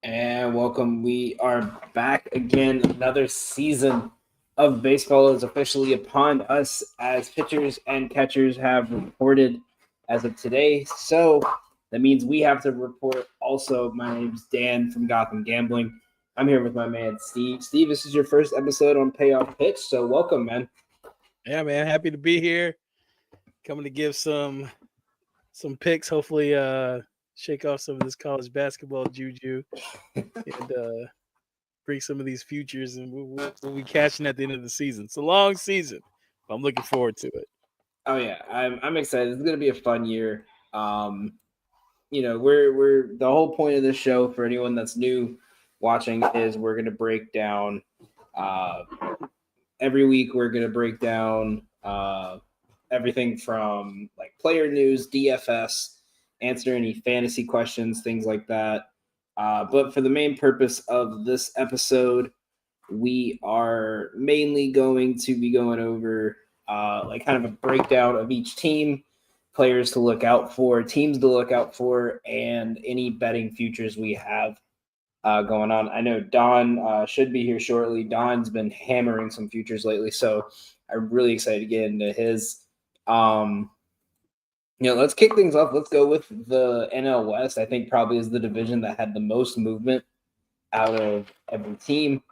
And welcome. We are back again. Another season of baseball is officially upon us as pitchers and catchers have reported as of today. So that means we have to report also. My name's Dan from Gotham Gambling. I'm here with my man Steve. Steve, this is your first episode on Payoff Pitch, so welcome, man. Yeah, man, happy to be here. Coming to give some picks. Hopefully, shake off some of this college basketball juju and bring some of these futures, and we'll be catching at the end of the season. It's a long season, but I'm looking forward to it. Oh yeah, I'm excited. It's gonna be a fun year. We're the whole point of this show for anyone that's new watching is we're gonna break down uh every week we're gonna break down everything from like player news, DFS, answer any fantasy questions, things like that. But for the main purpose of this episode, we are mainly going to be going over like kind of a breakdown of each team, players to look out for, teams to look out for, and any betting futures we have going on. I know Don should be here shortly. Don's been hammering some futures lately, so I'm really excited to get into his. Um, let's kick things off. Let's go with the NL West. I think probably is the division that had the most movement out of every team.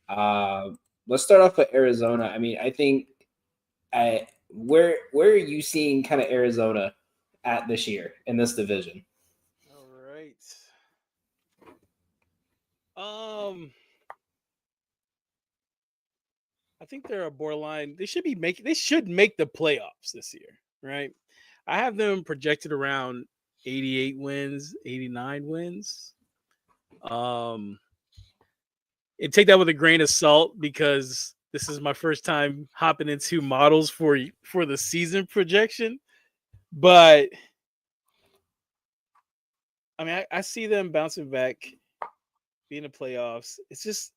Uh, let's start off with Arizona. I mean, I think where are you seeing kind of Arizona at this year in this division? All right. Um, I think they're a borderline. They should make the playoffs this year, right? I have them projected around 88 wins, 89 wins. Um, and take that with a grain of salt because this is my first time hopping into models for the season projection. But I mean, I see them bouncing back, being in the playoffs. It's just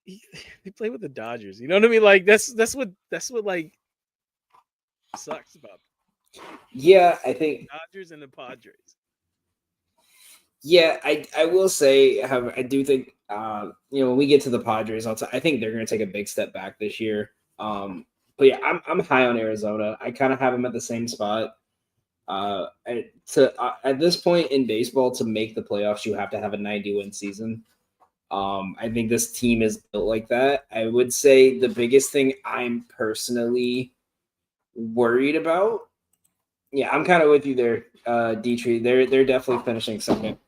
they play with the Dodgers. You know what I mean? Like that's what like sucks about Yeah, I think Dodgers and the Padres. Yeah, I will say, however, I do think when we get to the Padres, I think they're going to take a big step back this year. But yeah, I'm high on Arizona. I kind of have them at the same spot. At this point in baseball, to make the playoffs, you have to have a 90-win season. I think this team is built like that. I would say the biggest thing I'm personally worried about. Yeah, I'm kind of with you there, Dietrich. They're definitely finishing second.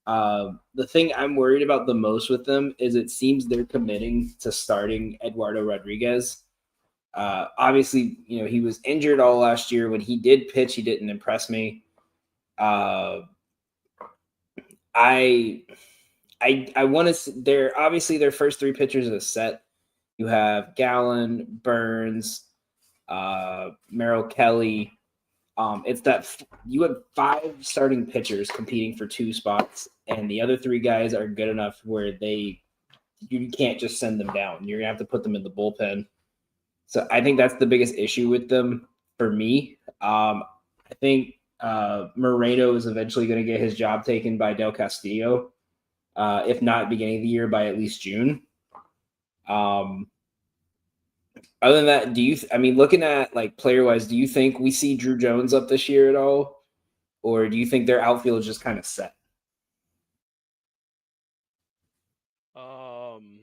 The thing I'm worried about the most with them is it seems they're committing to starting Eduardo Rodriguez. Obviously, he was injured all last year. When he did pitch, he didn't impress me. Uh, I I want to. They're obviously their first three pitchers are set. You have Gallen, Burns, Merrill Kelly. It's that you have five starting pitchers competing for two spots, and the other three guys are good enough where you can't just send them down. You're gonna have to put them in the bullpen. So I think that's the biggest issue with them for me. I think Moreno is eventually going to get his job taken by Del Castillo, if not beginning of the year, by at least June. Um, Other than that, I mean, looking at like player wise, do you think we see Drew Jones up this year at all? Or do you think their outfield is just kind of set? Um,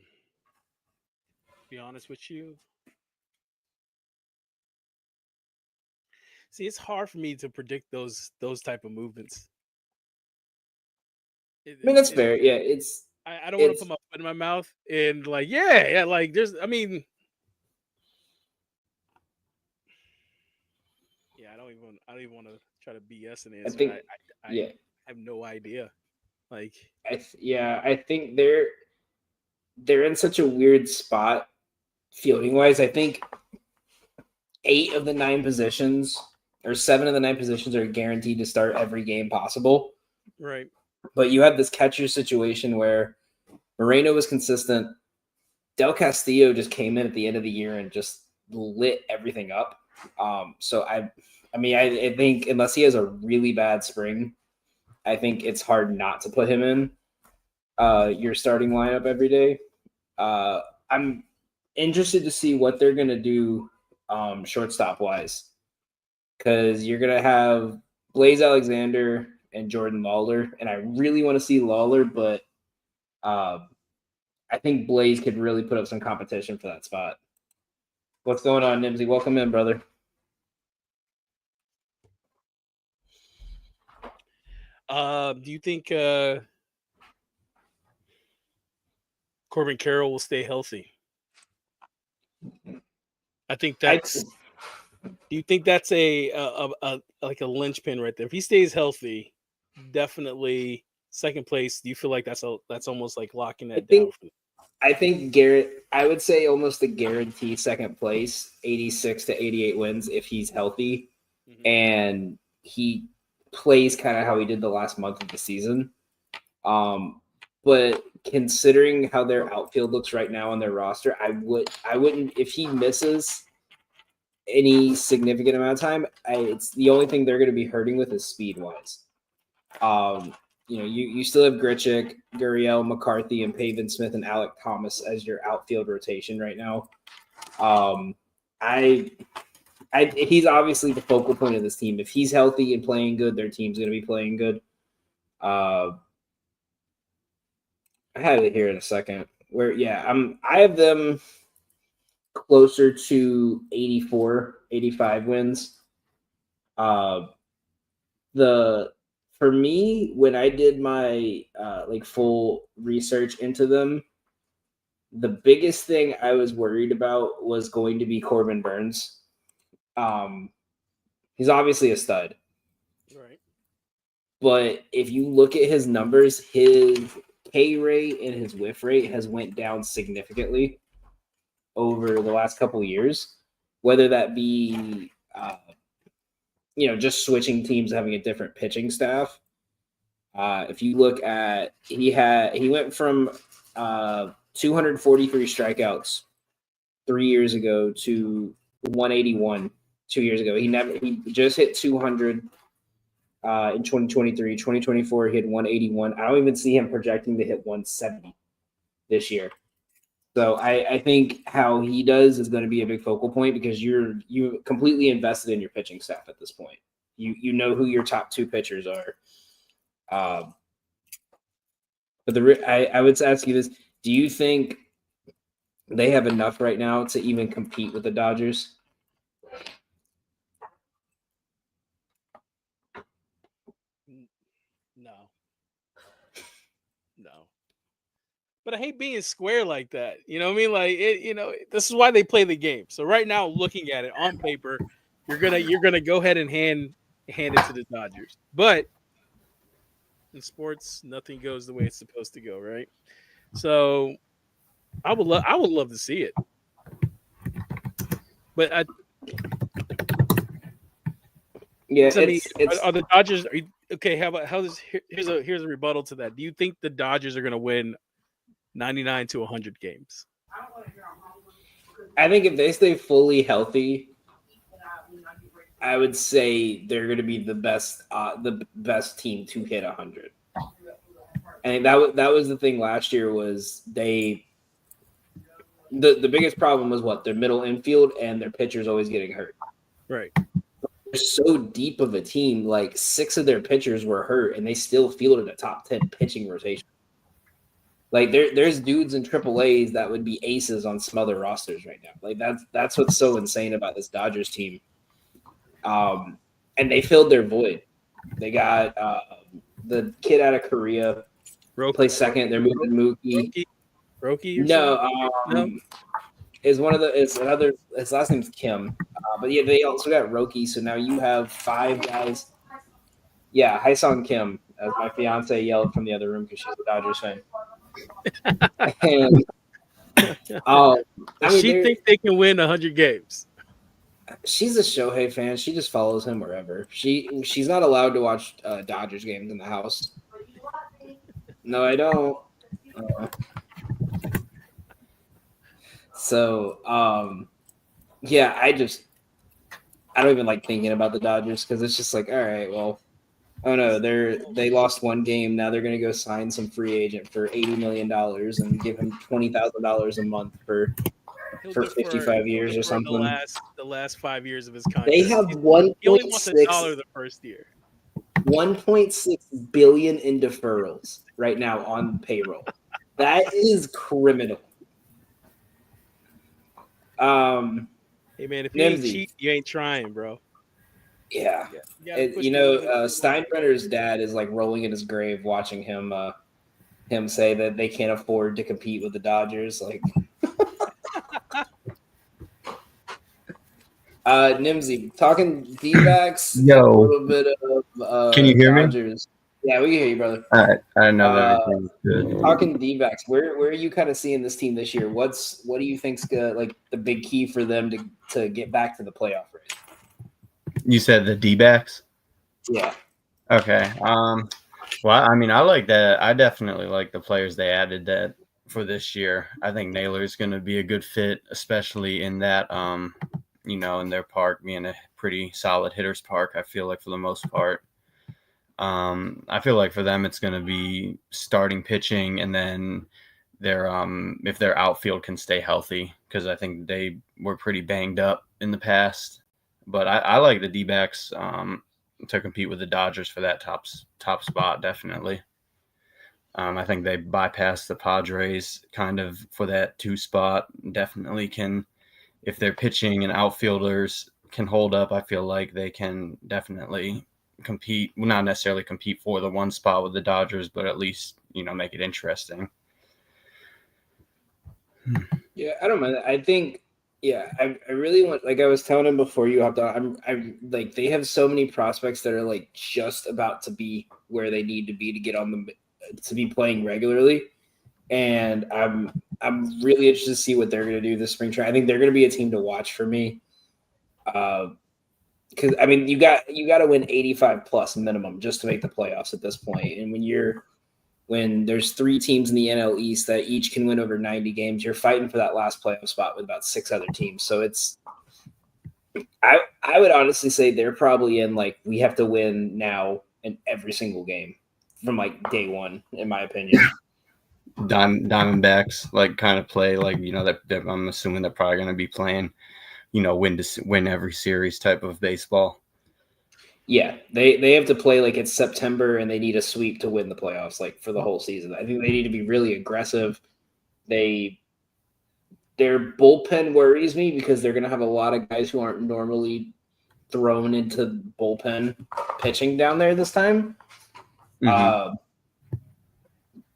be honest with you. See, it's hard for me to predict those type of movements. It, I mean, it's that's it's fair. Yeah, it's I don't want to it's put my foot in my mouth and like yeah like there's I mean yeah I don't even want to try to BS an I answer. think I yeah, have no idea. Like I think they're in such a weird spot fielding wise. I think eight of the nine positions or seven of the nine positions are guaranteed to start every game possible. right. But you have this catcher situation where Moreno was consistent. Del Castillo just came in at the end of the year and just lit everything up. So I mean, I think unless he has a really bad spring, I think it's hard not to put him in your starting lineup every day. I'm interested to see what they're going to do shortstop wise, because you're going to have Blaze Alexander and Jordan Lawler, and I really want to see Lawler, but I think Blaze could really put up some competition for that spot. What's going on, Nimsy? Welcome in, brother. Do you think Corbin Carroll will stay healthy? I think that's. Do you think that's a like a linchpin right there? If he stays healthy, definitely second place. Do you feel like that's almost like locking that down? I think Garrett. I would say almost a guarantee second place, 86 to 88 wins if he's healthy, and he plays kind of how he did the last month of the season. But considering how their outfield looks right now on their roster, I wouldn't if he misses any significant amount of time. It's the only thing they're going to be hurting with is speed wise. You still have Grichuk, Gurriel, McCarthy, and Pavin Smith and Alec Thomas as your outfield rotation right now. He's obviously the focal point of this team. If he's healthy and playing good, their team's going to be playing good. I had it here in a second. I have them closer to 84, 85 wins. For me, when I did my full research into them, the biggest thing I was worried about was going to be Corbin Burns. He's obviously a stud. Right. But if you look at his numbers, his K rate and his whiff rate has went down significantly over the last couple of years, whether that be just switching teams, having a different pitching staff. If you look at he went from 243 strikeouts 3 years ago to 181 2 years ago. He just hit 200 in 2023. 2024 he had 181. I don't even see him projecting to hit 170 this year. So I think how he does is going to be a big focal point, because you completely invested in your pitching staff at this point. You know who your top two pitchers are. But I would ask you this: do you think they have enough right now to even compete with the Dodgers? No. But I hate being square like that. You know what I mean? Like this is why they play the game. So right now, looking at it on paper, you're gonna go ahead and hand it to the Dodgers. But in sports, nothing goes the way it's supposed to go, right? So I would love to see it. But are the Dodgers? Okay, here's a rebuttal to that. Do you think the Dodgers are going to win 99 to 100 games? I think if they stay fully healthy, I would say they're going to be the best team to hit 100. And that was the thing last year was the biggest problem was their middle infield and their pitchers always getting hurt. Right. They're so deep of a team, like 6 of their pitchers were hurt, and they still fielded a top 10 pitching rotation. Like there's dudes in AAAs that would be aces on some other rosters right now. Like that's what's so insane about this Dodgers team. And they filled their void. They got the kid out of Korea play second. They're moving Mookie. Roki? No. Is one of his last name's Kim. But yeah, they also got Roki. So now you have 5 guys. Yeah, Haesung Kim, as my fiance yelled from the other room because she's a Dodgers fan. And, she thinks they can win 100 games. She's a Shohei fan. She just follows him wherever. She's not allowed to watch Dodgers games in the house. No, I don't. Yeah, I don't even like thinking about the Dodgers because it's just like, all right, well, Oh no, they lost one game. Now they're going to go sign some free agent for $80 million and give him $20,000 a month He'll for defer. 55 He'll years or defer something. the last 5 years of his They contract. have He only wants a 1.6 dollar the first year. 1.6 billion in deferrals right now on payroll. That is criminal. Hey man, if you ain't Nimsy, cheap, you ain't trying, bro. yeah. You gotta push the limits. Steinbrenner's dad is like rolling in his grave watching him say that they can't afford to compete with the Dodgers. Like, Nimsy, talking D-backs, a Yo, little bit of can you hear me? Dodgers. Yeah, we can hear you, brother. I know that Uh, everything's good. Talking D-backs, where are you kind of seeing this team this year? What do you think's like the big key for them to get back to the playoff race? You said the D-backs? Yeah. Okay. Well, I mean, I like that. I definitely like the players they added that for this year. I think Naylor's going to be a good fit, especially in that, in their park being a pretty solid hitter's park. I feel like for the most part. I feel like for them it's going to be starting pitching, and then their if their outfield can stay healthy, because I think they were pretty banged up in the past. But I like the D-backs to compete with the Dodgers for that top spot, definitely. I think they bypassed the Padres kind of for that 2 spot. Definitely can, if their pitching and outfielders can hold up, I feel like they can definitely compete. Well, not necessarily compete for the 1 spot with the Dodgers, but at least, make it interesting. Yeah, I don't mind that. I think, yeah, I really want, like I was telling him before you hopped on, I'm like, they have so many prospects that are like just about to be where they need to be to get on to be playing regularly. And I'm really interested to see what they're going to do this spring training. I think they're going to be a team to watch for me. Because I mean, you got to win 85 plus minimum just to make the playoffs at this point. And when there's 3 teams in the NL East that each can win over 90 games, you're fighting for that last playoff spot with about 6 other teams. So I would honestly say they're probably in like, we have to win now in every single game from like day one, in my opinion. Diamondbacks like kind of play like, that I'm assuming they're probably going to be playing, win every series type of baseball. Yeah, they have to play like it's September and they need a sweep to win the playoffs, like for the whole season. I think they need to be really aggressive. Their bullpen worries me because they're going to have a lot of guys who aren't normally thrown into bullpen pitching down there this time. Mm-hmm.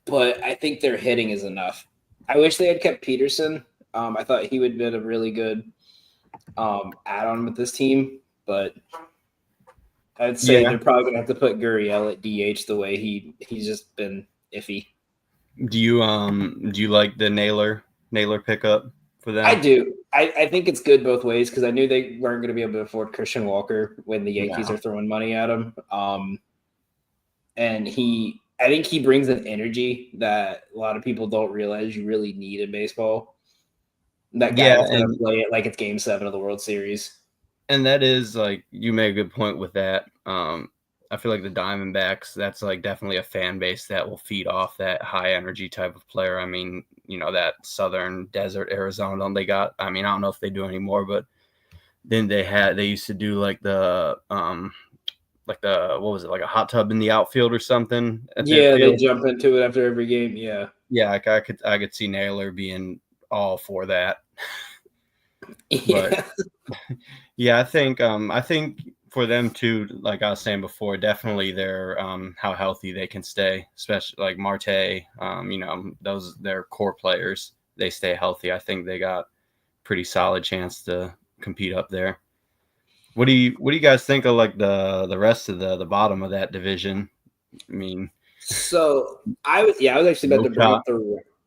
But I think their hitting is enough. I wish they had kept Peterson. I thought he would have been a really good add-on with this team, but I'd say they're probably going to have to put Gurriel at DH the way he's just been iffy. Do you like the Naylor pickup for them? I do. I think it's good both ways because I knew they weren't going to be able to afford Christian Walker when the Yankees are throwing money at him. And I think he brings an energy that a lot of people don't realize you really need in baseball. That guy that's going to play it like it's Game 7 of the World Series. And that is like, you made a good point with that. I feel like the Diamondbacks, that's like definitely a fan base that will feed off that high energy type of player. I mean, that southern desert Arizona they got. I mean, I don't know if they do anymore, but then they used to do like the what was it, like a hot tub in the outfield or something? Yeah, they jump into it after every game. Yeah. Yeah, I could see Naylor being all for that. Yeah. But yeah, I think for them too, like I was saying before, definitely their how healthy they can stay, especially like Marte, those their core players, they stay healthy. I think they got pretty solid chance to compete up there. What do you guys think of like the rest of the bottom of that division? I mean, so I was actually about to bring up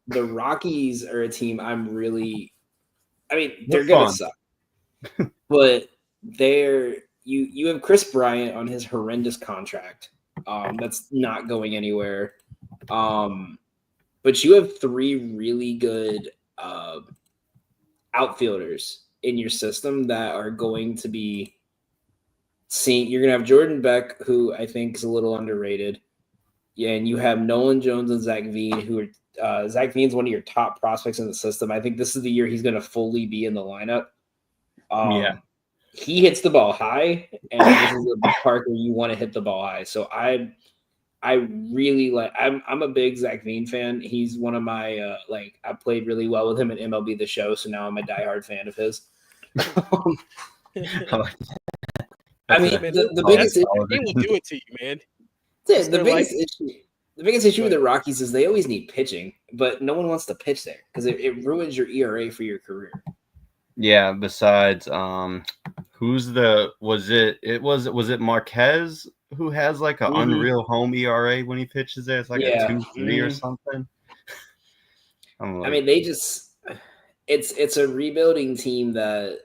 the Rockies are a team they're gonna suck. But you have Chris Bryant on his horrendous contract. That's not going anywhere. But you have 3 really good outfielders in your system that are going to be you're gonna have Jordan Beck, who I think is a little underrated. Yeah, and you have Nolan Jones and Zach Veen, who are Zach Veen's one of your top prospects in the system. I think this is the year he's gonna fully be in the lineup. Yeah. He hits the ball high, and this is a park where you want to hit the ball high. So I really like. I'm a big Zach Veen fan. He's one of my I played really well with him in MLB The Show, so now I'm a diehard fan of his. I mean, the biggest issue will do it to you, man. The biggest issue with the Rockies is they always need pitching, but no one wants to pitch there because it ruins your ERA for your career. Yeah. Besides, was it Marquez who has like an unreal home ERA when he pitches there? It's like a 2.3 or something. I mean, it's a rebuilding team that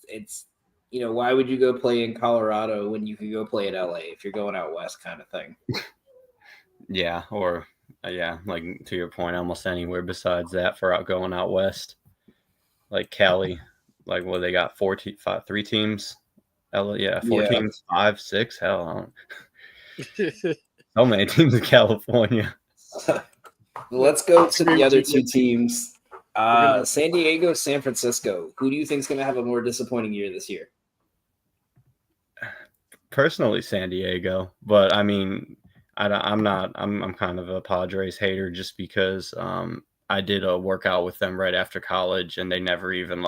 it's why would you go play in Colorado when you could go play in LA if you're going out west kind of thing? Yeah, or like to your point, almost anywhere besides that for going out west, like Cali, like they got 3 teams. 4 teams, 5, 6. Hell, so many teams in California. Let's go to the other 2 teams. San Diego, San Francisco. Who do you think is going to have a more disappointing year this year? Personally, San Diego, but I mean, I'm kind of a Padres hater just because I did a workout with them right after college, and they never even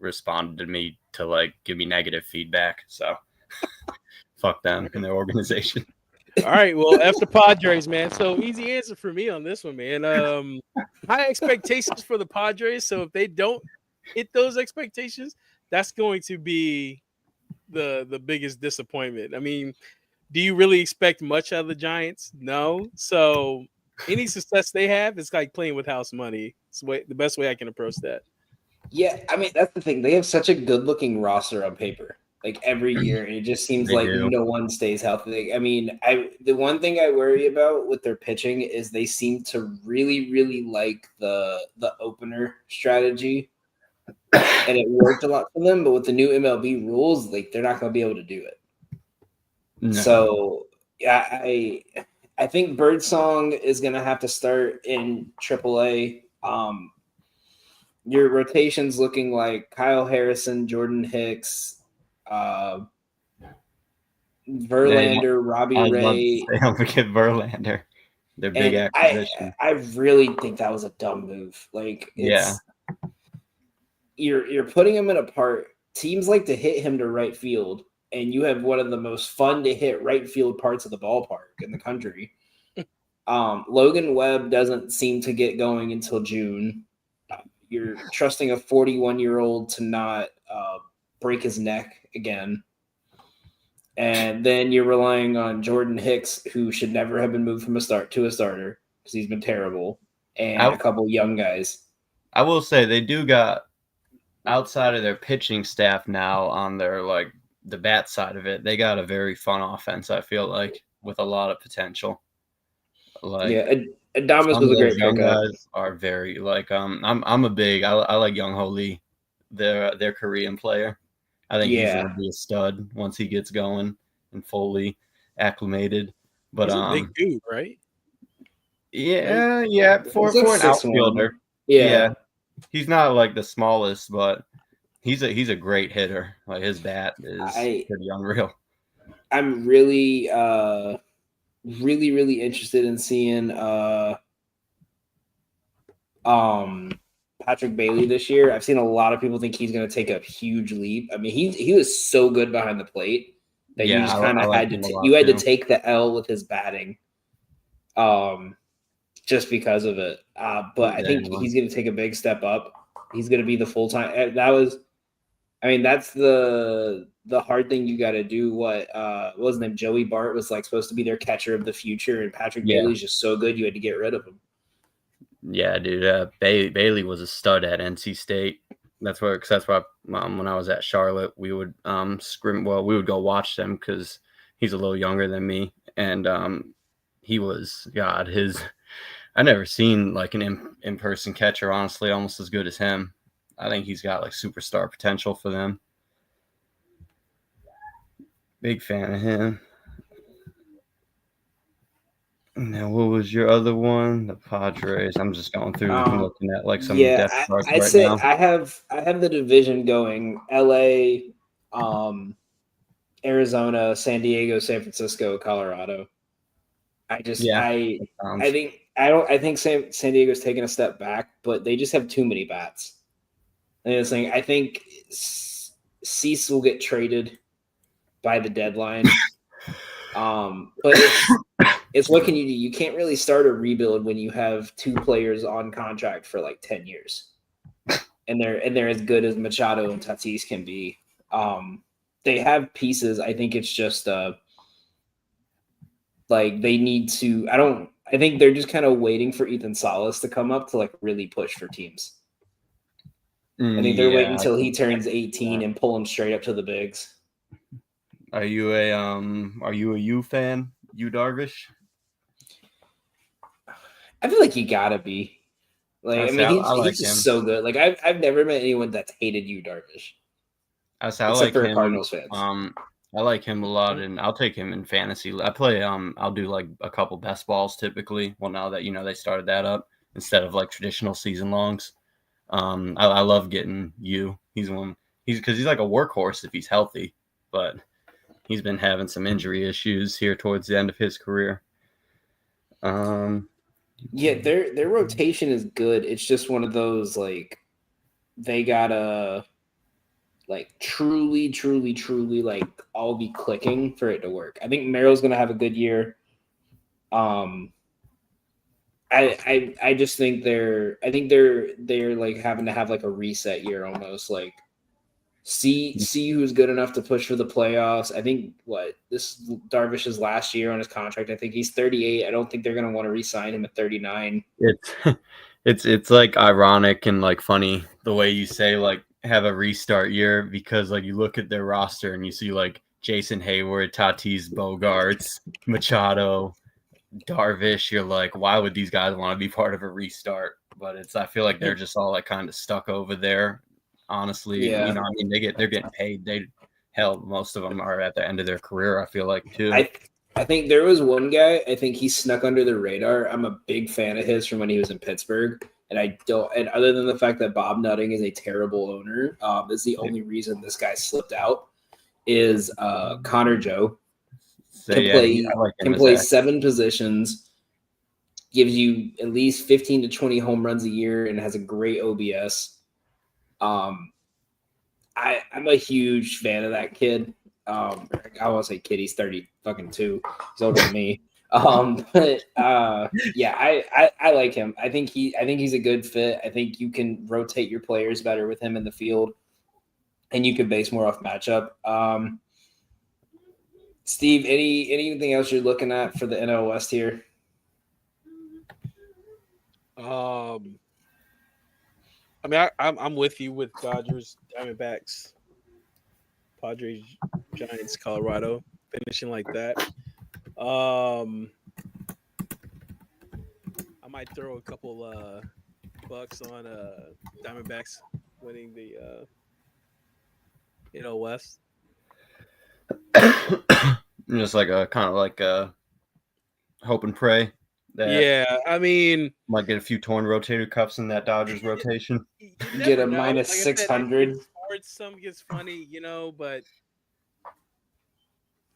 responded to me to give me negative feedback. So fuck them and their organization. All right, well, after Padres, man. So easy answer for me on this one, man. High expectations for the Padres. So if they don't hit those expectations, that's going to be the biggest disappointment. I mean, do you really expect much out of the Giants? No. So any success they have is like playing with house money. It's the best way I can approach that. Yeah, I mean, that's the thing. They have such a good-looking roster on paper. Every year, it just seems no one stays healthy. I mean, the one thing I worry about with their pitching is they seem to really, really like the opener strategy, and it worked a lot for them. But with the new MLB rules, they're not going to be able to do it. No. So, yeah, I think Birdsong is going to have to start in AAA. Your rotation's looking like Kyle Harrison, Jordan Hicks, Verlander, Robbie Ray. Don't forget Verlander. Their big acquisition. I really think that was a dumb move. You're putting him in a part. Teams like to hit him to right field, and you have one of the most fun to hit right field parts of the ballpark in the country. Logan Webb doesn't seem to get going until June. You're trusting a 41-year-old to not break his neck again. And then you're relying on Jordan Hicks, who should never have been moved from a starter because he's been terrible, and a couple young guys. I will say they do got, outside of their pitching staff now on their the bat side of it, they got a very fun offense, I feel like, with a lot of potential. Adames was a great pickup. Guys are very I'm a big I like Young Ho Lee, their Korean player. I think he's gonna be a stud once he gets going and fully acclimated. But he's a big dude, right? Yeah, for an outfielder. Yeah. He's not the smallest, but he's a great hitter. His bat is pretty unreal. I'm really really, really interested in seeing Patrick Bailey this year. I've seen a lot of people think he's going to take a huge leap. I mean, he was so good behind the plate that you just kind of had to take the L with his batting, just because of it. But I think he's going to take a big step up. He's going to be the full time. That's the hard thing you got to do. What was his name? Joey Bart was supposed to be their catcher of the future, and Patrick Bailey's just so good you had to get rid of him. Yeah, dude. Bailey was a stud at NC State. That's why when I was at Charlotte, we would we would go watch them because he's a little younger than me, and he was I never seen an in-person catcher, honestly, almost as good as him. I think he's got superstar potential for them. Big fan of him. Now, what was your other one? The Padres. I'm just going through and looking at like some Yeah, depth charts I right say now. I have the division going: L.A., Arizona, San Diego, San Francisco, Colorado. I just Yeah, I that I sounds. think I don't I think San Diego's taking a step back, but they just have too many bats. And it's like I think Cease will get traded by the deadline. But it's what can you do? You can't really start a rebuild when you have two players on contract for like 10 years. And they're as good as Machado and Tatis can be. They have pieces. I think it's just like they need to I think they're just kind of waiting for Ethan Salas to come up to like really push for teams. I think they're waiting Yeah. until he turns 18 and pull him straight up to the bigs. Are you a U fan? You Darvish? I feel like you gotta be. Like, I mean, I like he's just him. so good. Like, I've never met anyone that's hated you, Darvish, I except like for him. Cardinals fans. I like him a lot, and I'll take him in fantasy. I play. I'll do like a couple best balls typically. Well, now that they started that up instead of like traditional season longs. I love getting you. He's one. He's like a workhorse if he's healthy, but he's been having some injury issues here towards the end of his career. Yeah, their rotation is good. It's just one of those like they gotta like truly, truly, truly like all be clicking for it to work. I think Merrill's gonna have a good year. Um, I just think they're like having to have like a reset year almost like see who's good enough to push for the playoffs. I think what this Darvish's last year on his contract. I think he's 38. I don't think they're gonna want to re-sign him at 39. It's it's like ironic and like funny the way you say like have a restart year because like you look at their roster and you see like Jason Hayward, Tatis, Bogarts, Machado, Darvish. You're like, why would these guys want to be part of a restart? But I feel like they're just all like kind of stuck over there. Honestly, Yeah, I mean they're getting paid. Most of them are at the end of their career. I feel like too. I I think there was one guy. I think he snuck under the radar. I'm a big fan of his from when he was in Pittsburgh, and I don't. And other than the fact that Bob Nutting is a terrible owner, is the only reason this guy slipped out. Is Connor Joe So yeah, I like him can as play a 7 positions, gives you at least 15 to 20 home runs a year, and has a great OBS. Um, I'm a huge fan of that kid. I won't say kid, he's 30 fucking 2. He's older than me. But yeah, I like him. I think he's a good fit. I think you can rotate your players better with him in the field, and you can base more off matchup. Steve, anything else you're looking at for the NL West here? I mean, I'm with you with Dodgers, Diamondbacks, Padres, Giants, Colorado, finishing like that. I might throw a couple bucks on Diamondbacks winning the West. just like a kind of like a hope and pray that Yeah, I mean, might get a few torn rotator cuffs in that Dodgers rotation. you Get never a know. minus Like I said, 600. in sports, some gets funny, but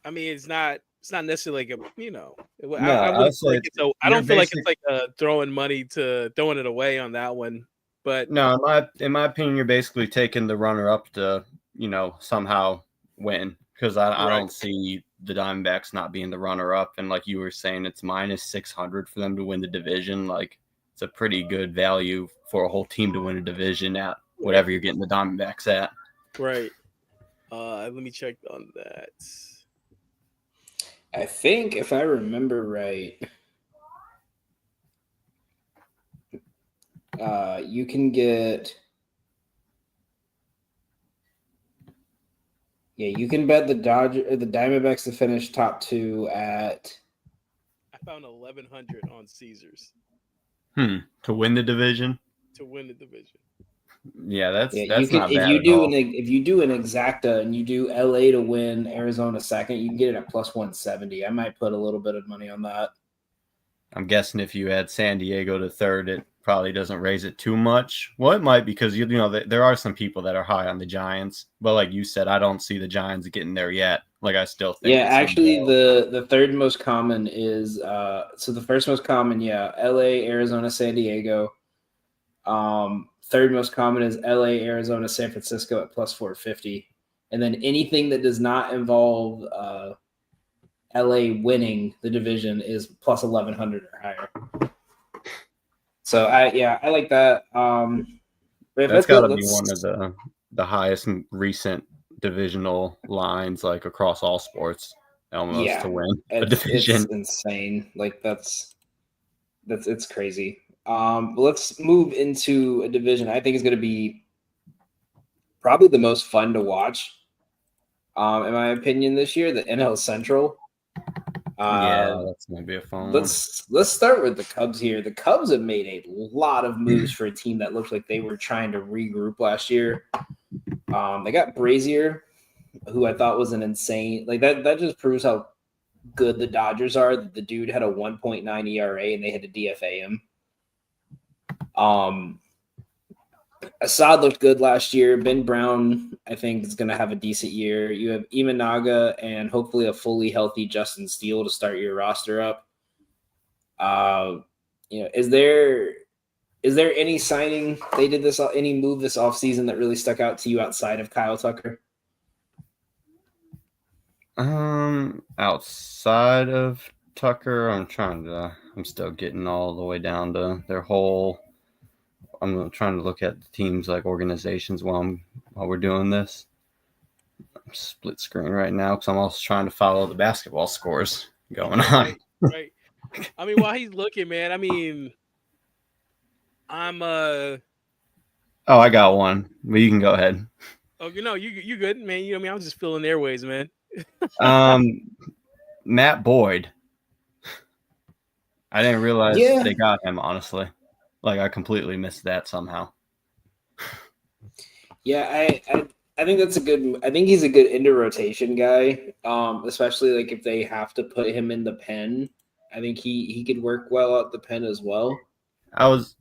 I mean, it's not necessarily like No, I I'll wouldn't feel say like I don't feel like it's like throwing money to throwing it away on that one. But no, in my opinion, you're basically taking the runner up to somehow win because I right, don't see the Diamondbacks not being the runner up, and like you were saying, it's minus 600 for them to win the division. Like it's a pretty good value for a whole team to win a division at whatever you're getting the Diamondbacks at. right. Let me check on that. I think if I remember right, you can get. Yeah, you can bet the Diamondbacks to finish top 2 at. I found 1100 on Caesars To win the division. to win the division. Yeah, that's you can not bad at all. if you do an exacta and you do LA to win, Arizona second, you can get it at plus 170. I might put a little bit of money on that. I'm guessing if you add San Diego to third, it probably doesn't raise it too much. Well, it might because you know there are some people that are high on the Giants, but like you said, I don't see the Giants getting there yet. Like I still think Yeah, it's actually, the third most common is so the first most common, yeah, LA, Arizona, San Diego. Third most common is LA, Arizona, San Francisco at plus 450, and then anything that does not involve LA winning the division is plus 1100 or higher. So I like that. that's got to be one of the highest recent divisional lines, like across all sports, almost to win a division. It's insane. Like that's it's crazy. Let's move into a division I think is going to be probably the most fun to watch. In my opinion, this year, the NL Central. Yeah, that's gonna be a fun one. Let's start with the Cubs here. The Cubs have made a lot of moves for a team that looked like they were trying to regroup last year. They got Brazier, who I thought was an insane that. That just proves how good the Dodgers are. The dude had a 1.9 ERA and they had to DFA him. Assad looked good last year. Ben Brown, I think, is going to have a decent year. You have Imanaga and hopefully a fully healthy Justin Steele to start your roster up. Is there any signing they did this, any move this offseason that really stuck out to you outside of Kyle Tucker? Outside of Tucker, I'm still getting all the way down to their whole. I'm trying to look at the teams like organizations while we're doing this. I'm split screen right now because I'm also trying to follow the basketball scores going on. Right. I mean, while he's looking, man, I mean, I'm Oh, I got one. But you can go ahead. Oh, you good, man. You know what I mean? I was just filling airways, man. Matt Boyd. I didn't realize they got him, honestly. Like, I completely missed that somehow. Yeah, I think that's a good. I think he's a good into rotation guy. Especially like if they have to put him in the pen, I think he could work well at the pen as well. I was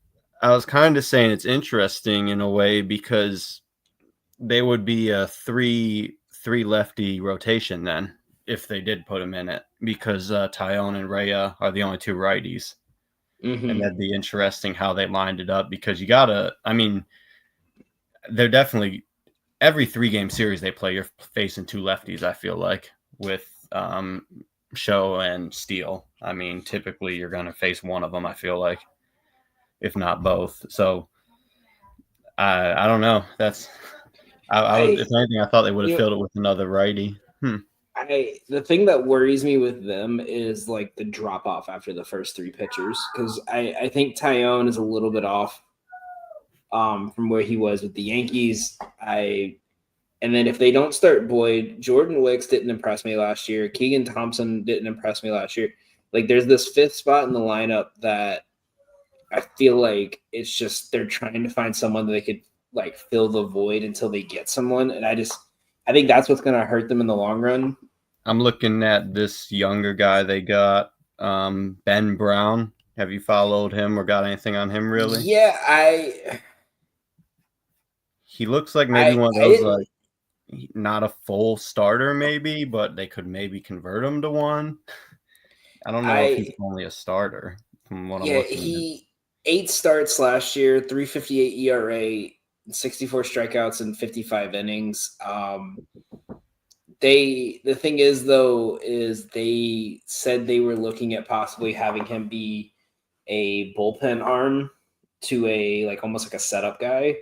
kind of saying it's interesting in a way because they would be a three lefty rotation then if they did put him in it because Tyone and Rhea are the only two righties. Mm-hmm. And that'd be interesting how they lined it up because they're definitely every 3-game series they play, you're facing two lefties, I feel like, with Show and Steele. I mean, typically you're going to face one of them, I feel like, if not both. So I don't know. If anything, I thought they would have filled it with another righty. The thing that worries me with them is like the drop off after the first 3 pitchers because I think Tyone is a little bit off from where he was with the Yankees. And then if they don't start Boyd, Jordan Wicks didn't impress me last year. Keegan Thompson didn't impress me last year. Like there's this 5th spot in the lineup that I feel like it's just they're trying to find someone that they could like fill the void until they get someone. And I think that's what's going to hurt them in the long run. I'm looking at this younger guy they got, Ben Brown. Have you followed him or got anything on him really? Yeah, he looks like maybe one of those like not a full starter maybe, but they could maybe convert him to one. I don't know if he's only a starter from what I'm looking at. 8 starts last year, 3.58 ERA, 64 strikeouts in 55 innings. The thing is though, is they said they were looking at possibly having him be a bullpen arm to a like almost like a setup guy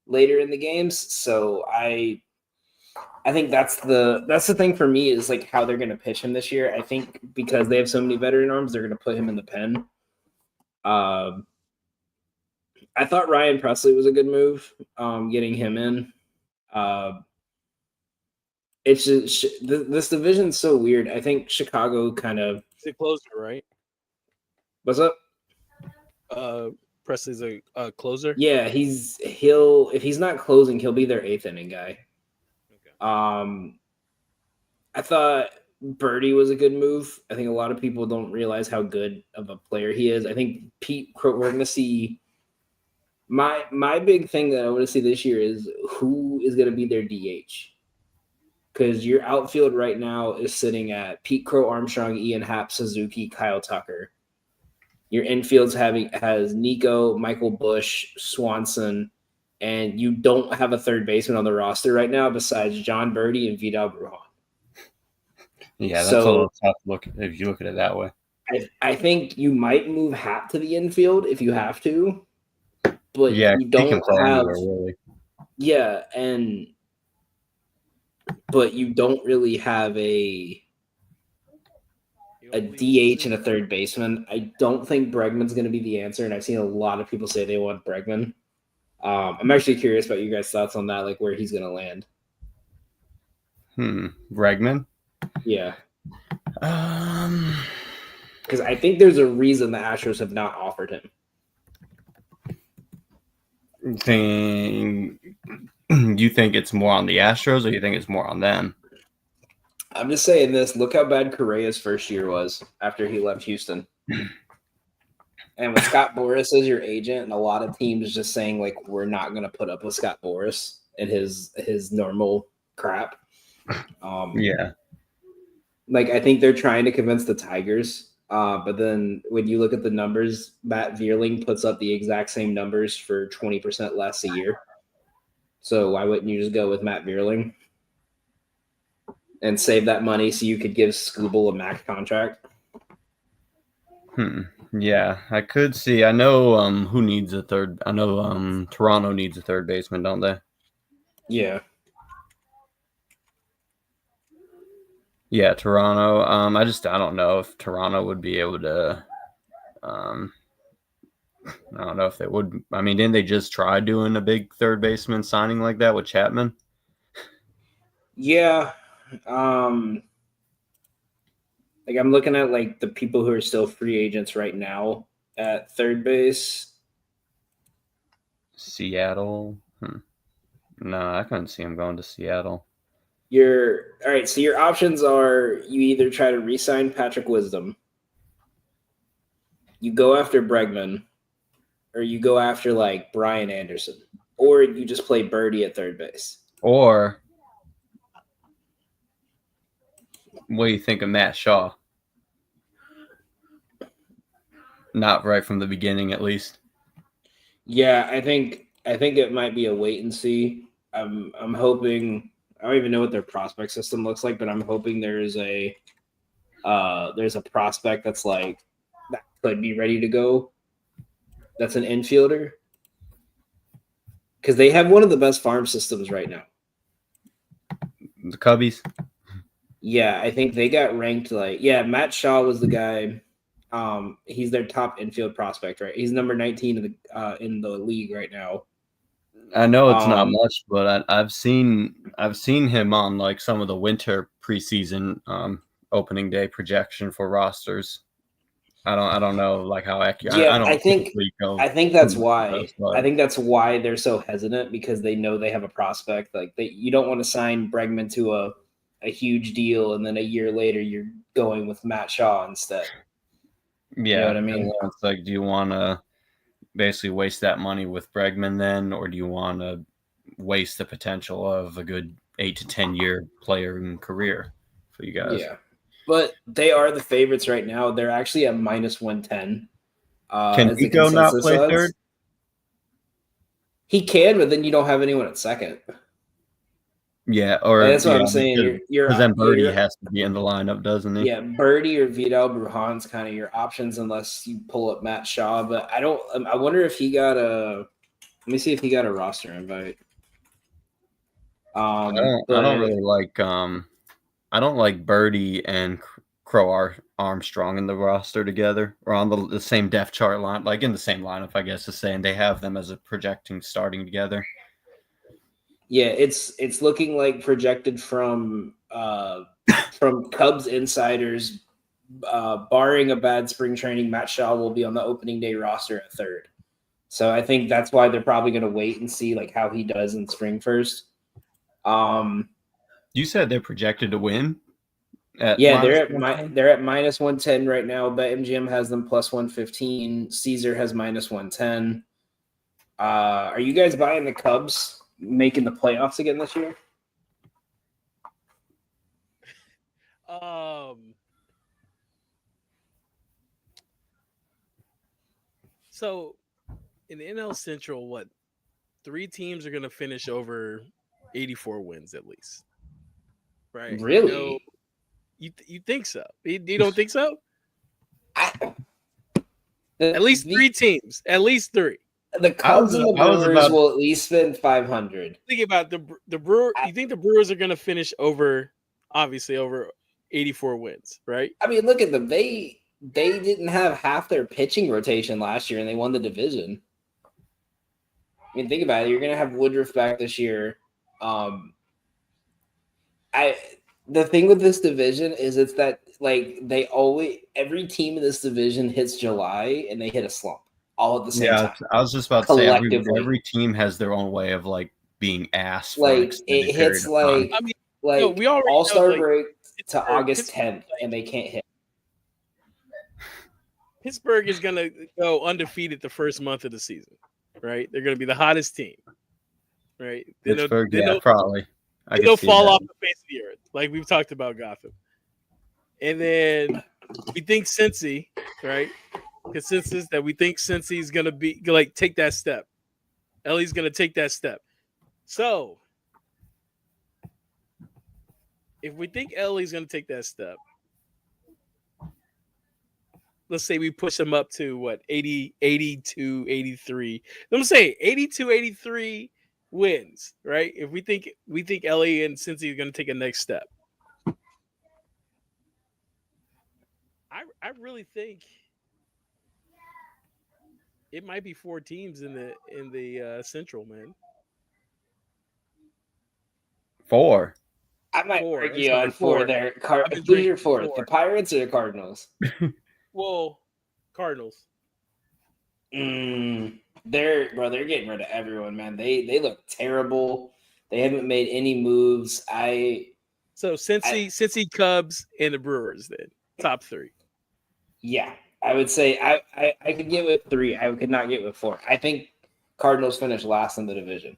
later in the games. So I think that's the thing for me is like how they're going to pitch him this year. I think because they have so many veteran arms, they're going to put him in the pen. I thought Ryan Presley was a good move, getting him in. It's just this division's so weird. I think Chicago kind of is it closer, right? What's up? Presley's a closer. Yeah, he'll if he's not closing, he'll be their 8th inning guy. Okay. I thought Birdie was a good move. I think a lot of people don't realize how good of a player he is. I think we're going to see my big thing that I want to see this year is who is going to be their DH. Because your outfield right now is sitting at Pete Crow Armstrong, Ian Happ, Suzuki, Kyle Tucker. Your infield's has Nico, Michael Bush, Swanson, and you don't have a third baseman on the roster right now besides John Birdie and Vidal Brujan. Yeah, that's a little tough look if you look at it that way. I think you might move Happ to the infield if you have to, but yeah, you don't have anywhere, really. Yeah, but you don't really have a DH and a third baseman. I don't think Bregman's going to be the answer, and I've seen a lot of people say they want Bregman. I'm actually curious about you guys' thoughts on that, like where he's going to land. Bregman? Yeah. Because I think there's a reason the Astros have not offered him. You think it's more on the Astros, or you think it's more on them? I'm just saying this. Look how bad Correa's first year was after he left Houston. And with Scott Boras as your agent, and a lot of teams just saying, like, we're not going to put up with Scott Boras and his normal crap. Yeah. Like, I think they're trying to convince the Tigers. But then when you look at the numbers, Matt Vierling puts up the exact same numbers for 20% less a year. So why wouldn't you just go with Matt Vierling and save that money so you could give Skubal a max contract? Yeah, I could see. I know who needs a third. I know Toronto needs a third baseman, don't they? Yeah. Yeah, Toronto. I don't know if Toronto would be able to. I don't know if they would. I mean, didn't they just try doing a big third baseman signing like that with Chapman? Yeah. Like I'm looking at like the people who are still free agents right now at third base. Seattle. No, I couldn't see him going to Seattle. All right. So your options are you either try to re-sign Patrick Wisdom, you go after Bregman, or you go after like Brian Anderson, or you just play Birdie at third base. Or what do you think of Matt Shaw? Not right from the beginning, at least. Yeah, I think it might be a wait and see. I'm hoping. I don't even know what their prospect system looks like, but I'm hoping there's a prospect that's like that could be ready to go. That's an infielder because they have one of the best farm systems right now. The Cubbies. Yeah, I think they got ranked Matt Shaw was the guy. He's their top infield prospect, right? He's number 19 in the league right now. I know it's not much, but I've seen him on like some of the winter preseason opening day projection for rosters. I don't know like how accurate. Yeah, I think that's why. I think that's why they're so hesitant because they know they have a prospect. Like you don't want to sign Bregman to a huge deal and then a year later you're going with Matt Shaw instead. Yeah, you know what I mean. It's like, do you want to basically waste that money with Bregman then, or do you want to waste the potential of a good 8 to 10 year player in career for you guys? Yeah, but they are the favorites right now. They're actually at -110. Can Nico not play third? He can, but then you don't have anyone at second. Yeah, or that's what I'm saying. Because then Birdie has to be in the lineup, doesn't he? Yeah, Birdie or Vidal Brujan's kind of your options unless you pull up Matt Shaw. But I wonder if he got a. Let me see if he got a roster invite. I don't really like. I don't like Birdie and Crow Armstrong in the roster together or on the same depth chart line, like in the same lineup. I guess is saying they have them as a projecting starting together. Yeah, it's looking like projected from Cubs insiders, barring a bad spring training, Matt Shaw will be on the opening day roster at third. So I think that's why they're probably going to wait and see like how he does in spring first. You said they're projected to win. Yeah, they're at minus 110 right now. BetMGM has them plus 115. Caesar has minus 110. Are you guys buying the Cubs making the playoffs again this year? So in the NL Central, what 3 teams are going to finish over 84 wins at least? Right? Really? You think so? You don't think so? At least 3 teams. At least 3. The Cubs and the Brewers will at least spend 500. Think about the Brewer. You think the Brewers are going to finish over 84 wins, right? I mean, look at them. They didn't have half their pitching rotation last year, and they won the division. I mean, think about it. You're going to have Woodruff back this year. The thing with this division is it's that like every team in this division hits July and they hit a slump all at the same time. I was just about to say every team has their own way of like being ass. Like it hits like we already All-Star break to August 10th and they can't hit. Pittsburgh is going to go undefeated the first month of the season, right? They're going to be the hottest team, right? Pittsburgh, probably. They'll fall off the face of the earth, like we've talked about Gotham. And then we think Cincy, right? Consensus that we think Cincy's going to be like take that step. Ellie's going to take that step. So if we think Ellie's going to take that step, let's say we push him up to what 80, 82, 83. I'm saying 82, 83 wins, right? If we think Ellie and Cincy are going to take a next step. I really think it might be 4 teams in the Central, man. 4. I might argue on 4 there. Who's your 4th? The Pirates or the Cardinals? Well, Cardinals. They're getting rid of everyone, man. They look terrible. They haven't made any moves. So Cincy, Cubs, and the Brewers then top 3. Yeah, I would say I could get with 3. I could not get with 4. I think Cardinals finished last in the division.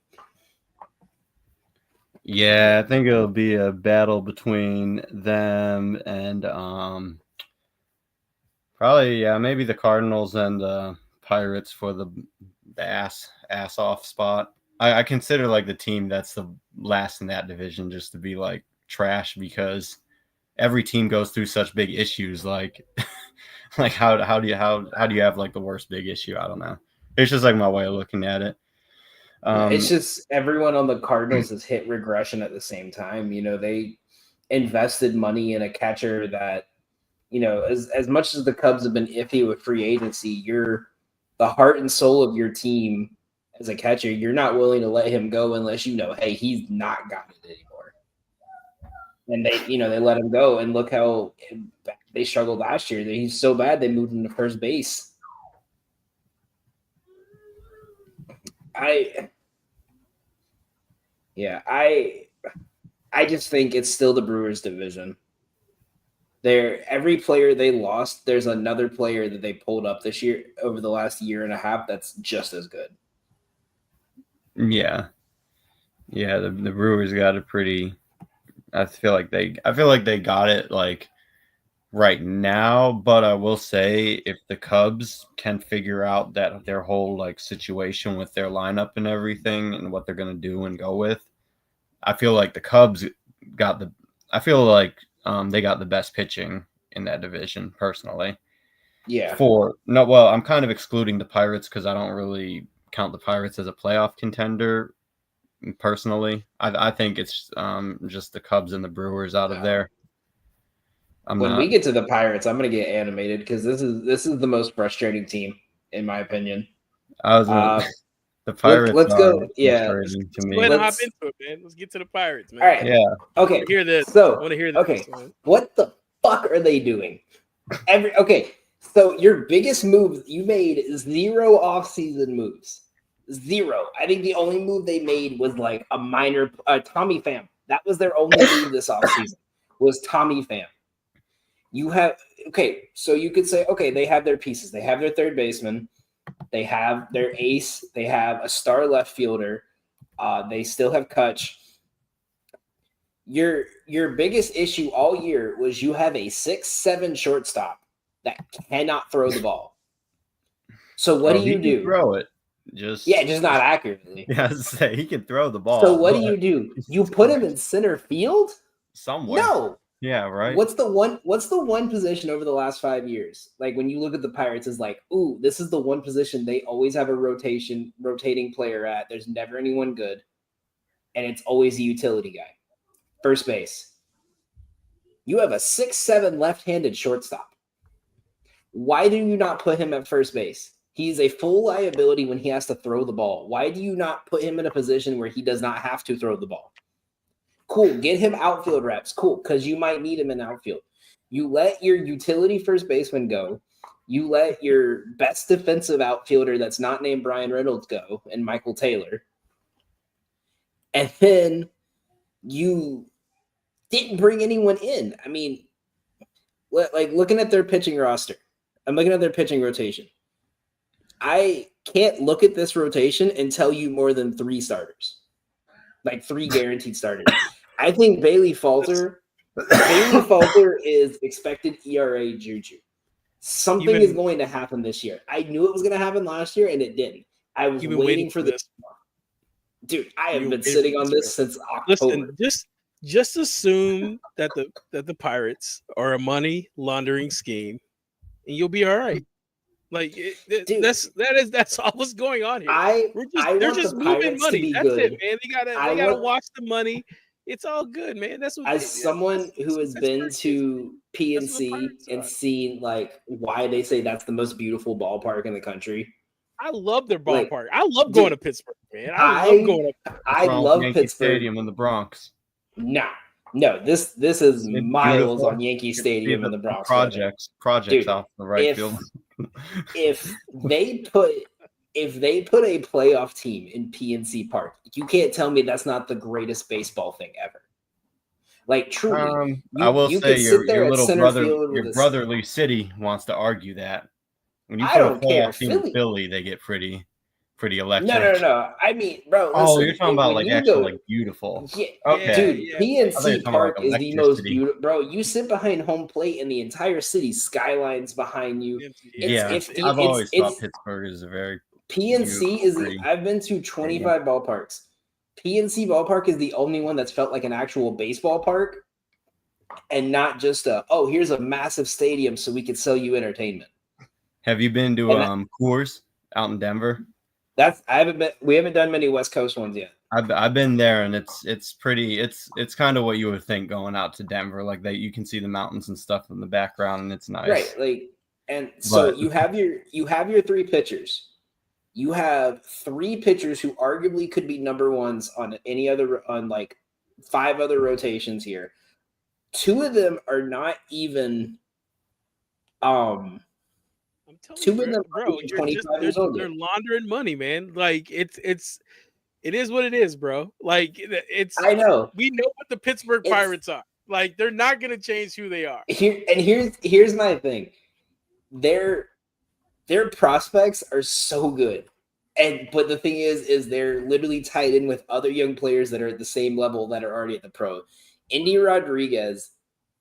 Yeah, I think it'll be a battle between them and probably maybe the Cardinals and the Pirates for the ass off spot. I consider like the team that's the last in that division just to be like trash because every team goes through such big issues. Like like how do you have like the worst big issue? I don't know. It's just like my way of looking at it. It's just everyone on the Cardinals has hit regression at the same time. You know, they invested money in a catcher that, you know, as much as the Cubs have been iffy with free agency, you're the heart and soul of your team as a catcher. You're not willing to let him go unless you know, hey, he's not got it anymore. And they let him go. And look how they struggled last year. He's so bad they moved him to first base. I just think it's still the Brewers division. Every player they lost, there's another player that they pulled up this year over the last year and a half that's just as good. Yeah. Yeah, the Brewers got a pretty I feel like they got it like right now, but I will say if the Cubs can figure out that their whole like situation with their lineup and everything and what they're going to do and go with, I feel like the Cubs they got the best pitching in that division personally. Yeah. I'm kind of excluding the Pirates because I don't really count the Pirates as a playoff contender personally. I think it's just the Cubs and the Brewers out of there. When we get to the Pirates, I'm going to get animated because this is the most frustrating team in my opinion. The Pirates. Let's go. Yeah, go ahead and hop into it, man. Let's get to the Pirates, man. All right. Yeah. Okay. Hear this. So I want to hear this. Okay. What the fuck are they doing? So your biggest move you made is 0 offseason moves. 0. I think the only move they made was like a minor Tommy Pham. That was their only move this offseason was Tommy Pham. You have so you could say, okay, they have their pieces. They have their third baseman, they have their ace, they have a star left fielder, they still have Kutch. Your biggest issue all year was you have a 6'7" shortstop that cannot throw the ball. So what do you do? Throw it. Just not accurately. Yeah, I was to say he can throw the ball. So what do? You put him in center field? Somewhere. No. Yeah, right. What's the one position over the last 5 years? Like when you look at the Pirates, is like, ooh, this is the one position they always have a rotating player at. There's never anyone good, and it's always a utility guy. First base. You have a 6'7" left-handed shortstop. Why do you not put him at first base? He's a full liability when he has to throw the ball. Why do you not put him in a position where he does not have to throw the ball? Cool, get him outfield reps. Cool, because you might need him in outfield. You let your utility first baseman go. You let your best defensive outfielder that's not named Brian Reynolds go and Michael Taylor. And then you didn't bring anyone in. I mean, like looking at their pitching roster, I'm looking at their pitching rotation. I can't look at this rotation and tell you more than 3 starters, like 3 guaranteed starters. I think Bailey Falter is expected ERA juju. Something is going to happen this year. I knew it was going to happen last year, and it didn't. I was waiting for this. Dude, I have been sitting on this since October. Listen, just assume that the Pirates are a money laundering scheme, and you'll be all right. Like dude, that's all what's going on here. They're just moving money. That's good. It, man. They gotta watch the money. It's all good, man. That's what. As someone who has been to PNC and seen like why they say that's the most beautiful ballpark in the country. I love their ballpark. Like, I love going to Pittsburgh, man. I love Yankee Pittsburgh Stadium in the Bronx. No, this is miles on Yankee Stadium in the Bronx. Projects dude, off the right field. if they put a playoff team in PNC Park, you can't tell me that's not the greatest baseball thing ever. Like truly, I will say your little brother, your brotherly city wants to argue that. When you put a playoff team in Philly, they get pretty electric. No. I mean, bro. Listen, you're talking about like actual like beautiful. Yeah, okay. Dude, PNC Park is the most beautiful. Bro, you sit behind home plate and the entire city skylines behind you. I've always thought Pittsburgh is a very PNC is. I've been to 25 ballparks. PNC Ballpark is the only one that's felt like an actual baseball park, and not just here's a massive stadium so we could sell you entertainment. Have you been to Coors out in Denver? We haven't done many West Coast ones yet. I've been there, and it's pretty. It's kind of what you would think going out to Denver, like that you can see the mountains and stuff in the background, and it's nice. Right, you have your 3 pitchers. You have 3 pitchers who arguably could be number ones on like 5 other rotations here. 2 of them are not even. I'm telling 2 of them, bro, 25 years old. They're laundering money, man. Like it is what it is, bro. Like it's. I know. We know what the Pittsburgh Pirates are. Like they're not gonna change who they are. Here's my thing. Their prospects are so good, but the thing is they're literally tied in with other young players that are at the same level that are already at the pro. Indy Rodriguez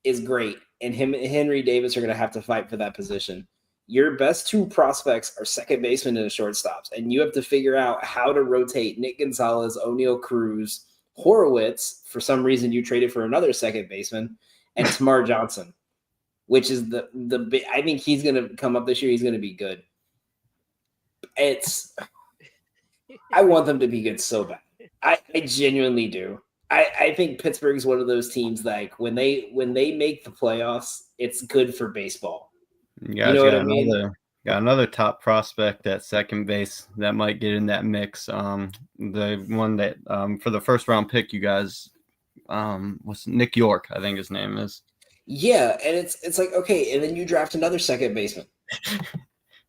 is great, and him and Henry Davis are gonna have to fight for that position. Your best 2 prospects are second baseman and shortstops, and you have to figure out how to rotate Nick Gonzalez, O'Neal Cruz, Horowitz. For some reason, you traded for another second baseman, and Tamar Johnson, which is the I think he's going to come up this year. He's going to be good. I want them to be good so bad. I genuinely do. I think Pittsburgh is one of those teams like when they make the playoffs, it's good for baseball. You know what I mean? Got another top prospect at second base that might get in that mix. The one that for the first round pick, you guys, what's Nick York? I think his name is. Yeah, and it's like okay, and then you draft another second baseman.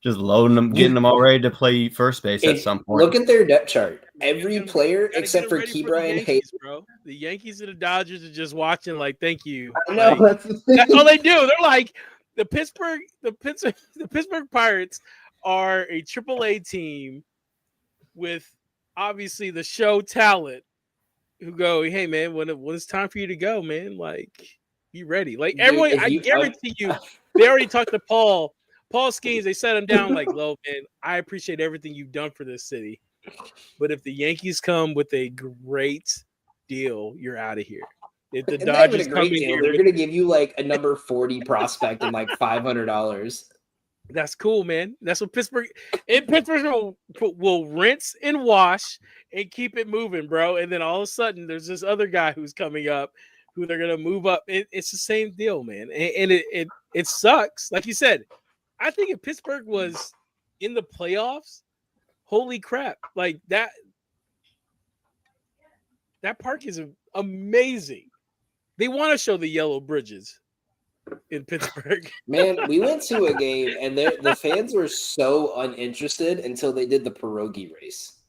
Just loading them, getting them all ready to play first base at some point. Look at their depth chart. Every player Gotta except get for ready Key the Brian Hayes. Yankees, bro. The Yankees and the Dodgers are just watching, like, thank you. I know Like, that's the thing. that's all they do. They're like the Pittsburgh Pirates are a AAA team with obviously the show talent who go, hey man, when it's time for you to go, man, like be ready. Like Dude, everyone, I guarantee you, they already talked to Paul Skeens. They set him down like, "Lo, man, I appreciate everything you've done for this city, but if the Yankees come with a great deal, you're out of here. If the Dodgers come in here, they're gonna give you like a number 40 prospect and like $500. That's cool, man. That's what Pittsburgh will rinse and wash and keep it moving, bro. And then all of a sudden, there's this other guy who's coming up, who they're gonna move up. It's the same deal, man. And it sucks. Like you said, I think if Pittsburgh was in the playoffs, holy crap! Like that park is amazing. They want to show the yellow bridges in Pittsburgh. Man, we went to a game and the fans were so uninterested until they did the pierogi race.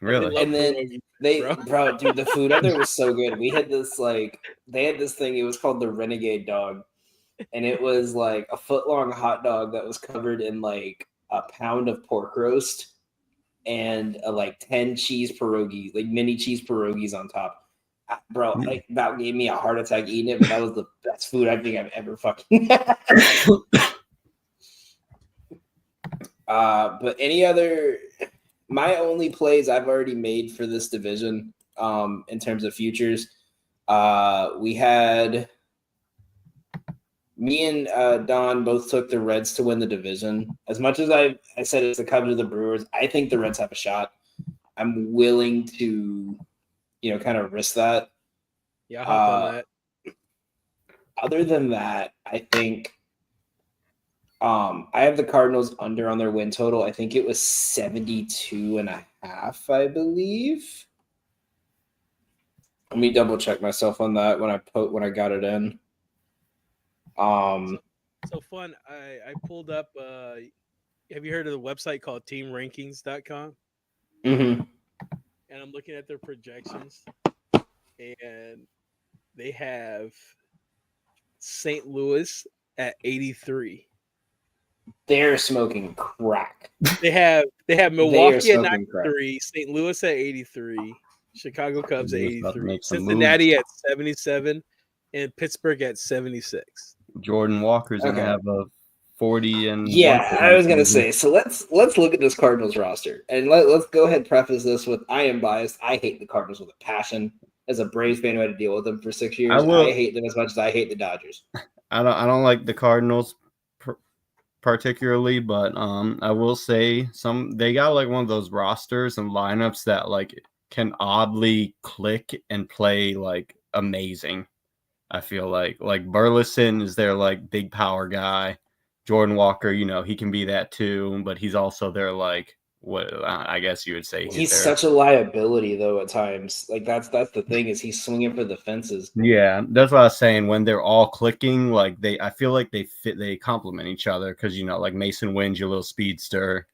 Really? And then dude, the food out there was so good. We had this they had this thing. It was called the Renegade Dog, and it was like a foot-long hot dog that was covered in like a pound of pork roast and 10 cheese pierogies, like mini cheese pierogies on top. Bro, like about gave me a heart attack eating it, but that was the best food I think I've ever fucking had. But any other, my only plays I've already made for this division, in terms of futures, we had me and Don both took the Reds to win the division. As much as I said it's the Cubs or the Brewers, I think the Reds have a shot. I'm willing to kind of risk that. Yeah, hop on that. Other than that, I think I have the Cardinals under on their win total. I think it was 72.5, I believe. Let me double check myself on that when I got it in. So fun. I pulled up have you heard of the website called teamrankings.com? Mm-hmm. And I'm looking at their projections, and they have St. Louis at 83. They're smoking crack. They have Milwaukee at 93, St. Louis at 83, Chicago Cubs at 83, Cincinnati at 77, and Pittsburgh at 76. Jordan Walker's gonna have a 40 and I was gonna say. So let's look at this Cardinals roster, and let's go ahead and preface this with I am biased. I hate the Cardinals with a passion. As a Braves fan who had to deal with them for 6 years, I hate them as much as I hate the Dodgers. I don't like the Cardinals particularly, but I will say they got like one of those rosters and lineups that like can oddly click and play like amazing. I feel like Burleson is their like big power guy. Jordan Walker, he can be that too, but he's also their like what I guess you would say he's such a liability though at times. Like that's the thing is he's swinging for the fences. Yeah, that's what I was saying. When they're all clicking, like I feel like they complement each other because like Mason Wynn's your little speedster.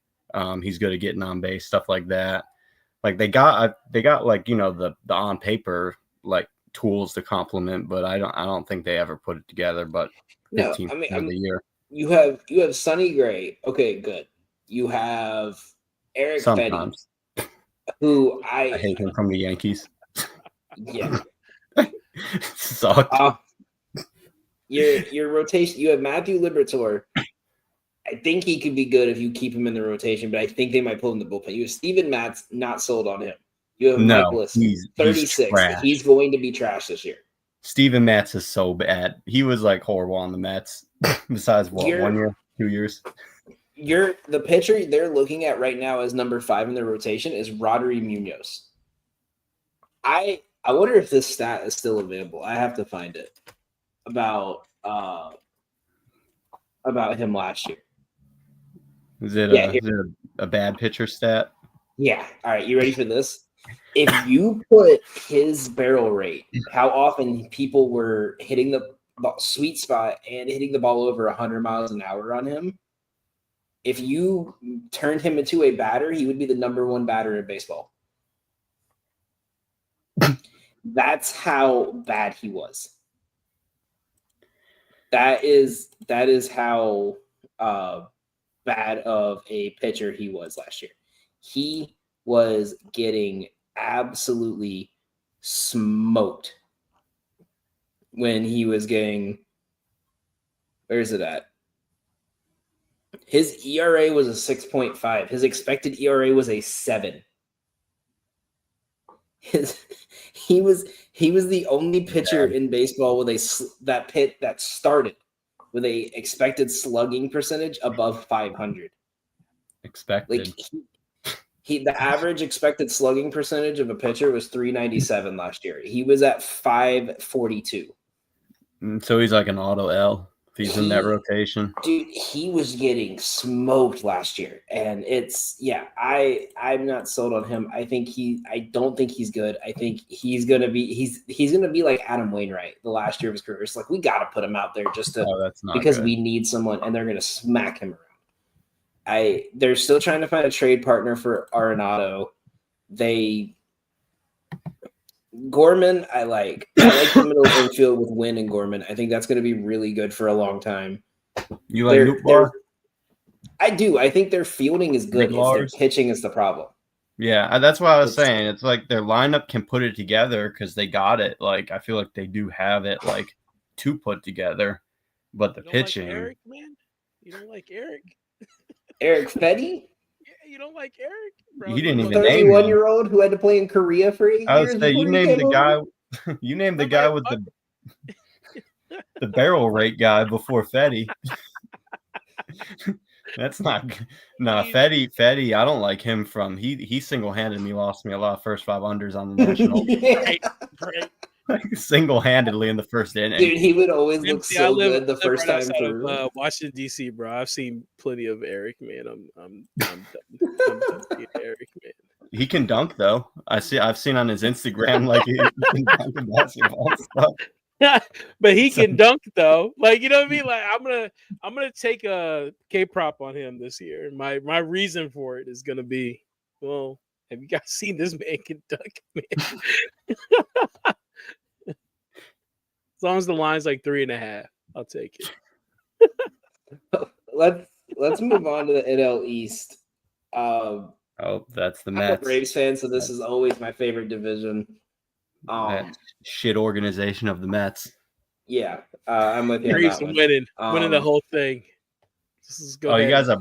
He's good at getting on base, stuff like that. Like they got like the on paper like tools to complement, but I don't think they ever put it together. But 15th of the year. You have Sonny Gray. Okay, good. You have Eric Petty, who I hate him from the Yankees. Yeah, sucked. Your rotation. You have Matthew Liberatore. I think he could be good if you keep him in the rotation, but I think they might pull him in the bullpen. You have Steven Matz, not sold on him. You have Mike Bliss, 36. He's going to be trash this year. Steven Matz is so bad. He was like horrible on the Mets. Besides 1 year, 2 years. The pitcher they're looking at right now as number 5 in their rotation is Rodri Munoz. I wonder if this stat is still available. I have to find it about him last year. Is it a bad pitcher stat? Yeah. All right. You ready for this? If you put his barrel rate, how often people were hitting the the sweet spot and hitting the ball over 100 miles an hour on him. If you turned him into a batter, he would be the number one batter in baseball. That's how bad he was. That is how bad of a pitcher he was last year. He was getting absolutely smoked when he was getting. Where is it at? His ERA was a 6.5. His expected ERA was a 7. He was the only pitcher in baseball with that started with a expected slugging percentage above 500. Expected. Like the average expected slugging percentage of a pitcher was 397 last year. He was at 542. So he's like an auto L if he's in that rotation. Dude, he was getting smoked last year. And I'm not sold on him. I don't think he's good. I think he's gonna be like Adam Wainwright the last year of his career. It's like we gotta put him out there just to because we need someone, and they're gonna smack him around. They're still trying to find a trade partner for Arenado. Gorman, I like the middle infield with Wynn and Gorman. I think that's going to be really good for a long time. You like Nootbaar? I do. I think their fielding is good. Their pitching is the problem. Yeah, that's what I was saying. It's like their lineup can put it together because they got it. Like I feel like they do have it like to put together, but the pitching. Like Eric, man, you don't like Eric. Eric Fetty? You don't like Eric, bro. You didn't even name 31-year-old who had to play in Korea for 8 years. I would say you named the guy. You named the guy with the barrel rate guy before Fetty. That's not Fetty. I don't like him from he single-handedly lost me a lot of first 5 unders on the national. Right. Single-handedly in the first inning. Dude, he would always look so good the first time through Washington D.C., bro. I've seen plenty of Eric, man. I'm done with Eric, man. He can dunk though. I've seen on his Instagram like he can dunk basketball stuff. But he can dunk though. Like you know what I mean? Like I'm gonna take a K-prop on him this year. My reason for it is gonna be, well, have you guys seen this man can dunk, man? As long as the line's like 3.5, I'll take it. Let's move on to the NL East. That's the I'm Mets. a Braves fan, so this is always my favorite division. That shit organization of the Mets. Yeah, I'm with you. Braves winning the whole thing. You guys are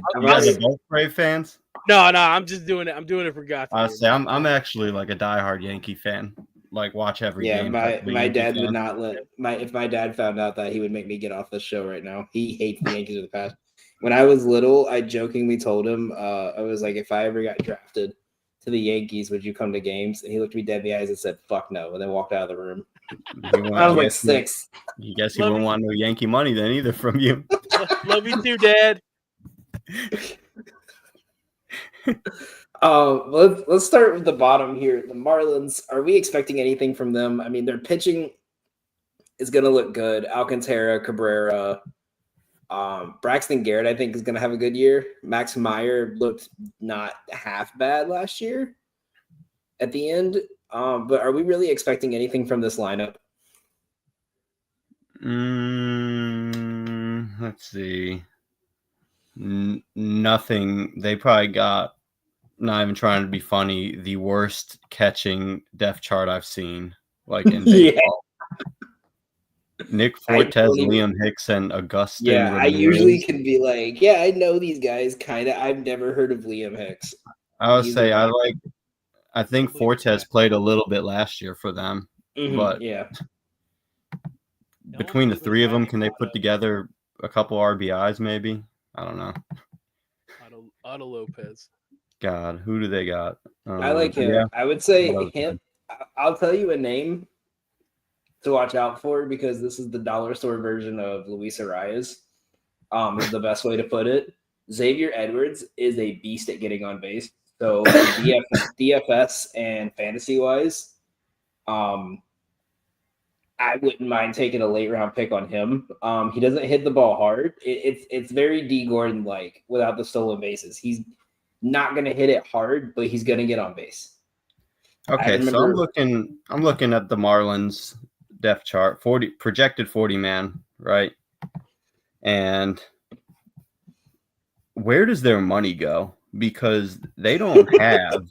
both Brave fans? No, I'm just doing it. I'm doing it for Gotham. I say I'm actually like a diehard Yankee fan. Like watch every game. My dad would not if my dad found out that, he would make me get off the show right now. He hates the Yankees of the past. When I was little, I jokingly told him, I was like, if I ever got drafted to the Yankees, would you come to games? And he looked me dead in the eyes and said, fuck no, and then walked out of the room. I was like 6. You guess he wouldn't want no Yankee money then either from you. Love you too, Dad. Let's start with the bottom here. The Marlins, are we expecting anything from them? I mean, their pitching is going to look good. Alcantara, Cabrera, Braxton Garrett, I think, is going to have a good year. Max Meyer looked not half bad last year at the end. But are we really expecting anything from this lineup? Let's see. Nothing. They probably got, not even trying to be funny, the worst catching depth chart I've seen. Like in baseball. Nick Fortes, Liam Hicks, and Augustin. Yeah, Ramirez. I usually can be like, yeah, I know these guys kind of. I've never heard of Liam Hicks. I would say I think Fortes played a little bit last year for them, but yeah, between the three of them, can they put together a couple RBIs? Maybe, I don't know. Otto Lopez. God, who do they got? I like him. Yeah. I would say him. I'll tell you a name to watch out for, because this is the dollar store version of Luis Arias. Is the best way to put it. Xavier Edwards is a beast at getting on base. So DFS and fantasy wise, I wouldn't mind taking a late round pick on him. He doesn't hit the ball hard. It's very D Gordon like without the stolen bases. He's not going to hit it hard, but he's going to get on base. Okay, so I'm looking at the Marlins depth chart, projected 40 man, right? And where does their money go? Because they don't have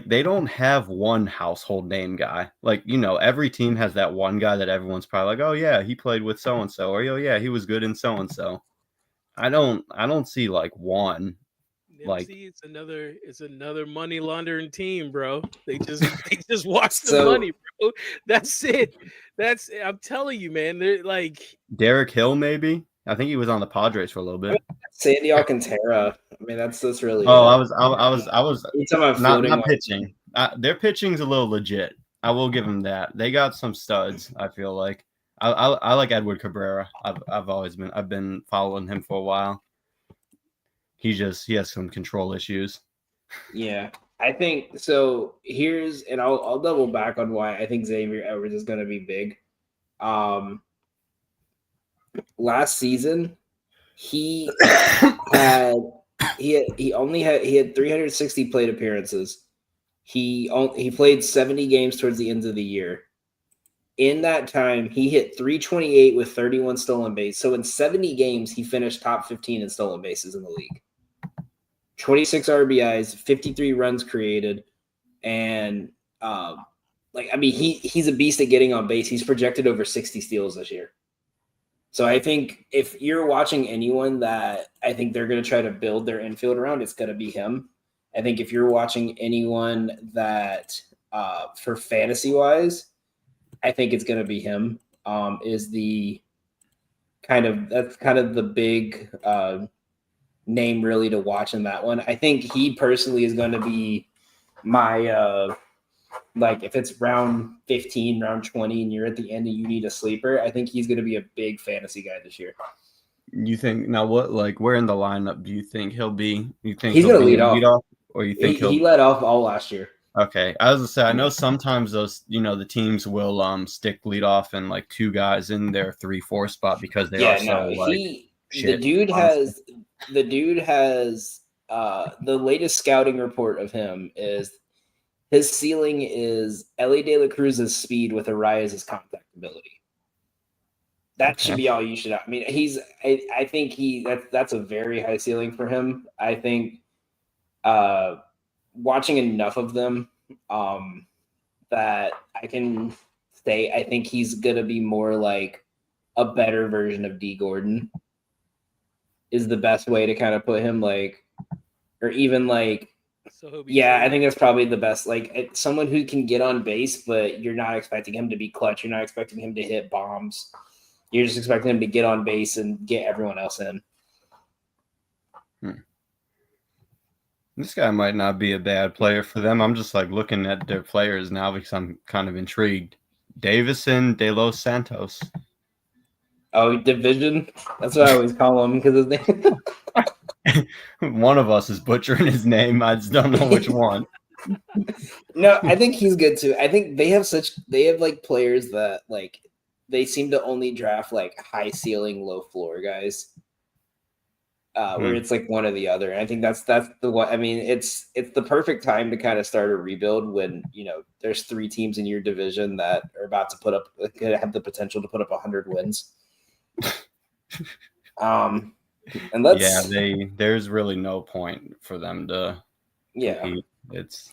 they don't have one household name guy. Like, every team has that one guy that everyone's probably like, oh yeah, he played with so and so, or oh yeah, he was good in so and so. I don't see like one. MC, it's another money laundering team, bro. They just watch the money, bro. That's it. I'm telling you, man. They're like Derek Hill, maybe. I think he was on the Padres for a little bit. Sandy Alcantara. I mean, that's really. Oh, I was not pitching. Their pitching's a little legit. I will give them that. They got some studs. I feel like. I like Edward Cabrera. I've been following him for a while. He has some control issues. Yeah, I think so. I'll double back on why I think Xavier Edwards is going to be big. Last season, he had 360 plate appearances. He played 70 games towards the end of the year. In that time, he hit 328 with 31 stolen bases. So in 70 games, he finished top 15 in stolen bases in the league. 26 RBIs, 53 runs created, and he's a beast at getting on base. He's projected over 60 steals this year. So I think if you're watching anyone that I think they're going to try to build their infield around, it's going to be him. I think if you're watching anyone that for fantasy wise, I think it's going to be him. That's kind of the big name really to watch in that one. I think he personally is going to be my if it's round 15, round 20, and you're at the end and you need a sleeper, I think he's going to be a big fantasy guy this year. You think now where in the lineup do you think he'll be? You think he's going to lead off, or you think he led off all last year? Okay, I was gonna say I know sometimes those the teams will stick lead off and like two guys in their 3-4 spot because they are so the dude has the latest scouting report of him is his ceiling is Ellie De La Cruz's speed with Arias's contact ability. That should be all you should have. I mean, I think that's a very high ceiling for him. I think watching enough of them that I can say I think he's gonna be more like a better version of D Gordon is the best way to kind of put him, or even I think that's probably the best, someone who can get on base, but you're not expecting him to be clutch. You're not expecting him to hit bombs. You're just expecting him to get on base and get everyone else in. This guy might not be a bad player for them. I'm just looking at their players now because I'm kind of intrigued. Davison de los Santos. Oh, division? That's what I always call him because his name. One of us is butchering his name. I just don't know which one. No, I think he's good too. I think they have players that they seem to only draft high ceiling, low floor guys. Where it's one or the other. And I think that's the one. I mean, it's the perfect time to kind of start a rebuild when there's 3 teams in your division that are about to have the potential to put up 100 wins. And there's really no point for them to compete. It's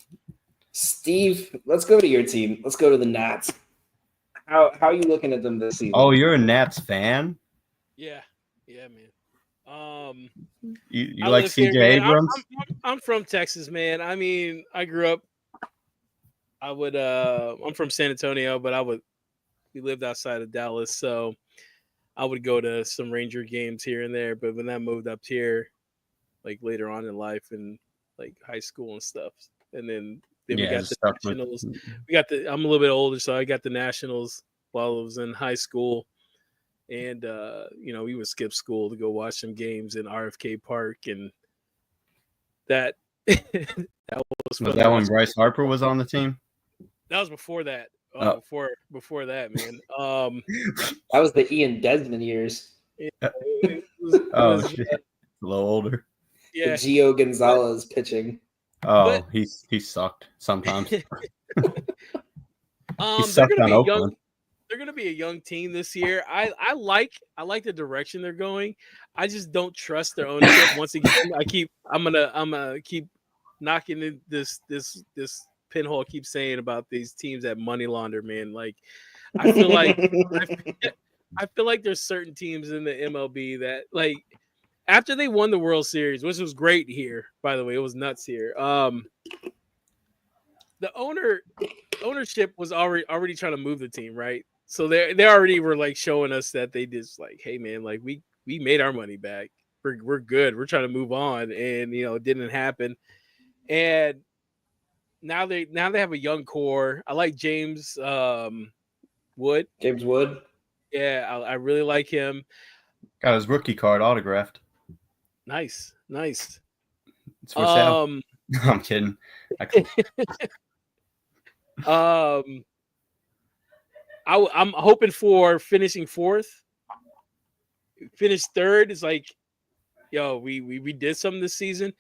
Steve. Let's go to your team. Let's go to the Nats. How are you looking at them this season? Oh, you're a Nats fan? Yeah, man. You like CJ Abrams? I'm from Texas, man. I mean, I grew up. I'm from San Antonio, but we lived outside of Dallas, so I would go to some Ranger games here and there. But when I moved up here, later on in life and high school and stuff, and then we got the Nationals. I'm a little bit older, so I got the Nationals while I was in high school. And, we would skip school to go watch some games in RFK Park. And that was that when Bryce Harper was on the team? That was before that. Oh. Before that, man. That was the Ian Desmond years. It was, Shit. A little older. The yeah. Gio Gonzalez pitching. Oh, he sucked sometimes. He They're sucked gonna on be Oakland. young. They're gonna be a young team this year. I like the direction they're going. I just don't trust their ownership. Once again, I'm gonna keep knocking in this pinhole. I keep saying about these teams that money launder, man. Like I feel like I feel like there's certain teams in the MLB that like after they won the World Series, which was great here, by the way, it was nuts here. The ownership was already trying to move the team, right? So they already were like showing us that they just like, hey man, like we made our money back. We're good. We're trying to move on, and it didn't happen. And now they have a young core. I like James Wood. James Wood. Yeah, I really like him. Got his rookie card autographed. Nice. It's for sale. I'm kidding. I'm hoping for finishing fourth. Finish third is like, yo, we did something this season.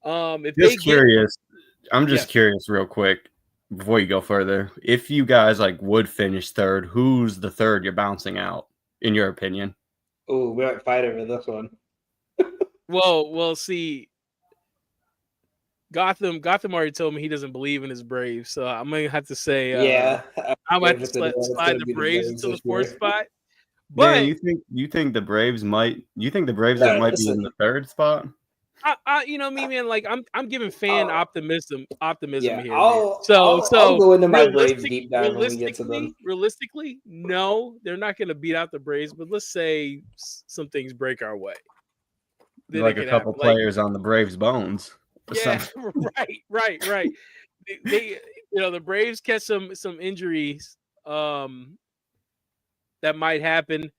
If just they curious, I'm just curious, real quick, before you go further. If you guys would finish third, who's the third you're bouncing out, in your opinion? Oh, we might fight over this one. Well, see, Gotham already told me he doesn't believe in his Braves, so I'm gonna have to say, I'm gonna have to slide the Braves into the fourth spot. But Dan, you think the Braves might? You think the Braves might be in the third spot? You know me, man. Like I'm giving fan optimism Yeah, here. I'll go into my Braves deep dive when we get to them. Realistically, no, they're not going to beat out the Braves. But let's say some things break our way. Then like a couple players on the Braves' bones. Yeah, right. They the Braves catch some injuries that might happen.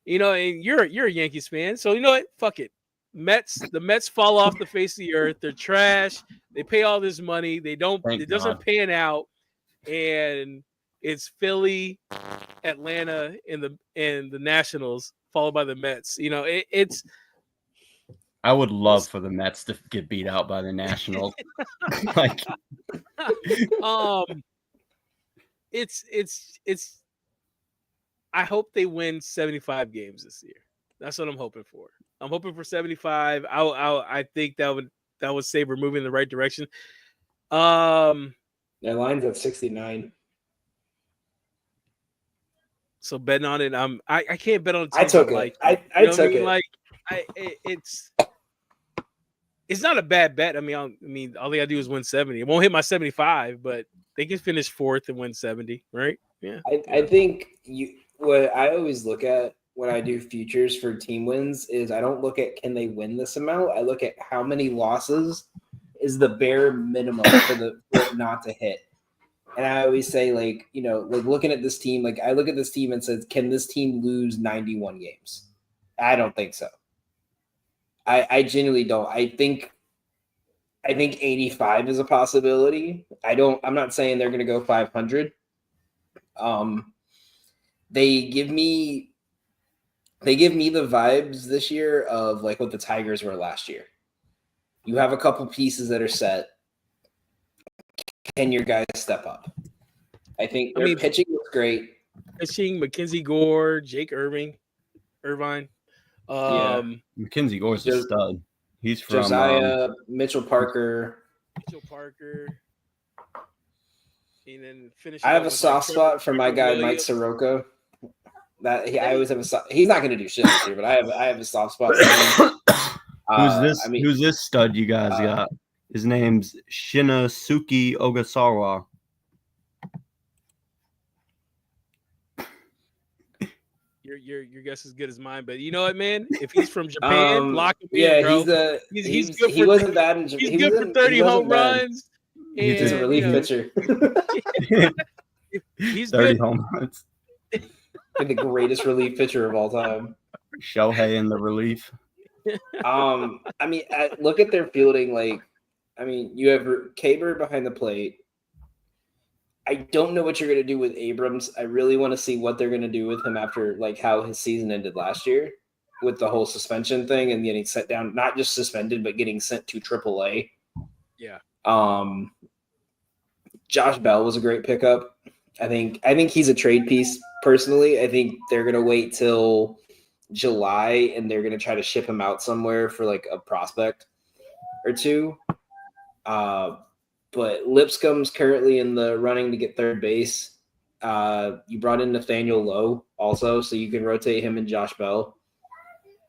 And you're a Yankees fan, so you know what? Fuck it. The Mets fall off the face of the earth. They're trash. They pay all this money. It doesn't pan out. And it's Philly, Atlanta, and the Nationals, followed by the Mets. It's I would love for the Mets to get beat out by the Nationals. It's I hope they win 75 games this year. That's what I'm hoping for. I'm hoping for 75. I think that would say we're moving in the right direction. Their line's at 69. So betting on it, I can't bet on it. I took it. I took it. Like it's not a bad bet. I mean, all they gotta do is win 70. It won't hit my 75, but they can finish fourth and win 70, right? Yeah. I think what I always look at when I do futures for team wins is I don't look at can they win this amount. I look at how many losses is the bare minimum for it not to hit. And I always say, looking at this team, I look at this team and says, can this team lose 91 games? I don't think so. I genuinely don't. I think 85 is a possibility. I'm not saying they're going to go 500. They give me the vibes this year of what the Tigers were last year. You have a couple pieces that are set. Can your guys step up? I think their pitching looks great. Pitching, Mackenzie Gore, Jake Irvine. Mackenzie Gore's a stud. He's from Josiah, Mitchell Parker. And then finish. I have a soft spot for my guy Mike Soroka. I always have he's not going to do shit this year, but I have a soft spot for him. Who's this stud you guys got? His name's Shinosuke Ogasawa. Your guess is good as mine, but you know what, man? If he's from Japan, lock him in, bro. He's good. He wasn't bad in Japan. He's good for 30 home runs. He's a relief pitcher. He's 30 good. home runs. The greatest relief pitcher of all time. Shohei in the relief. Look at their fielding. You have K-Bird behind the plate. I don't know what you're going to do with Abrams. I really want to see what they're going to do with him after like how his season ended last year with the whole suspension thing and getting sent down, not just suspended, but getting sent to AAA. Yeah. Josh Bell was a great pickup. I think he's a trade piece personally. I think they're going to wait till July and they're going to try to ship him out somewhere for like a prospect or two. But Lipscomb's currently in the running to get third base. You brought in Nathaniel Lowe also, so you can rotate him and Josh Bell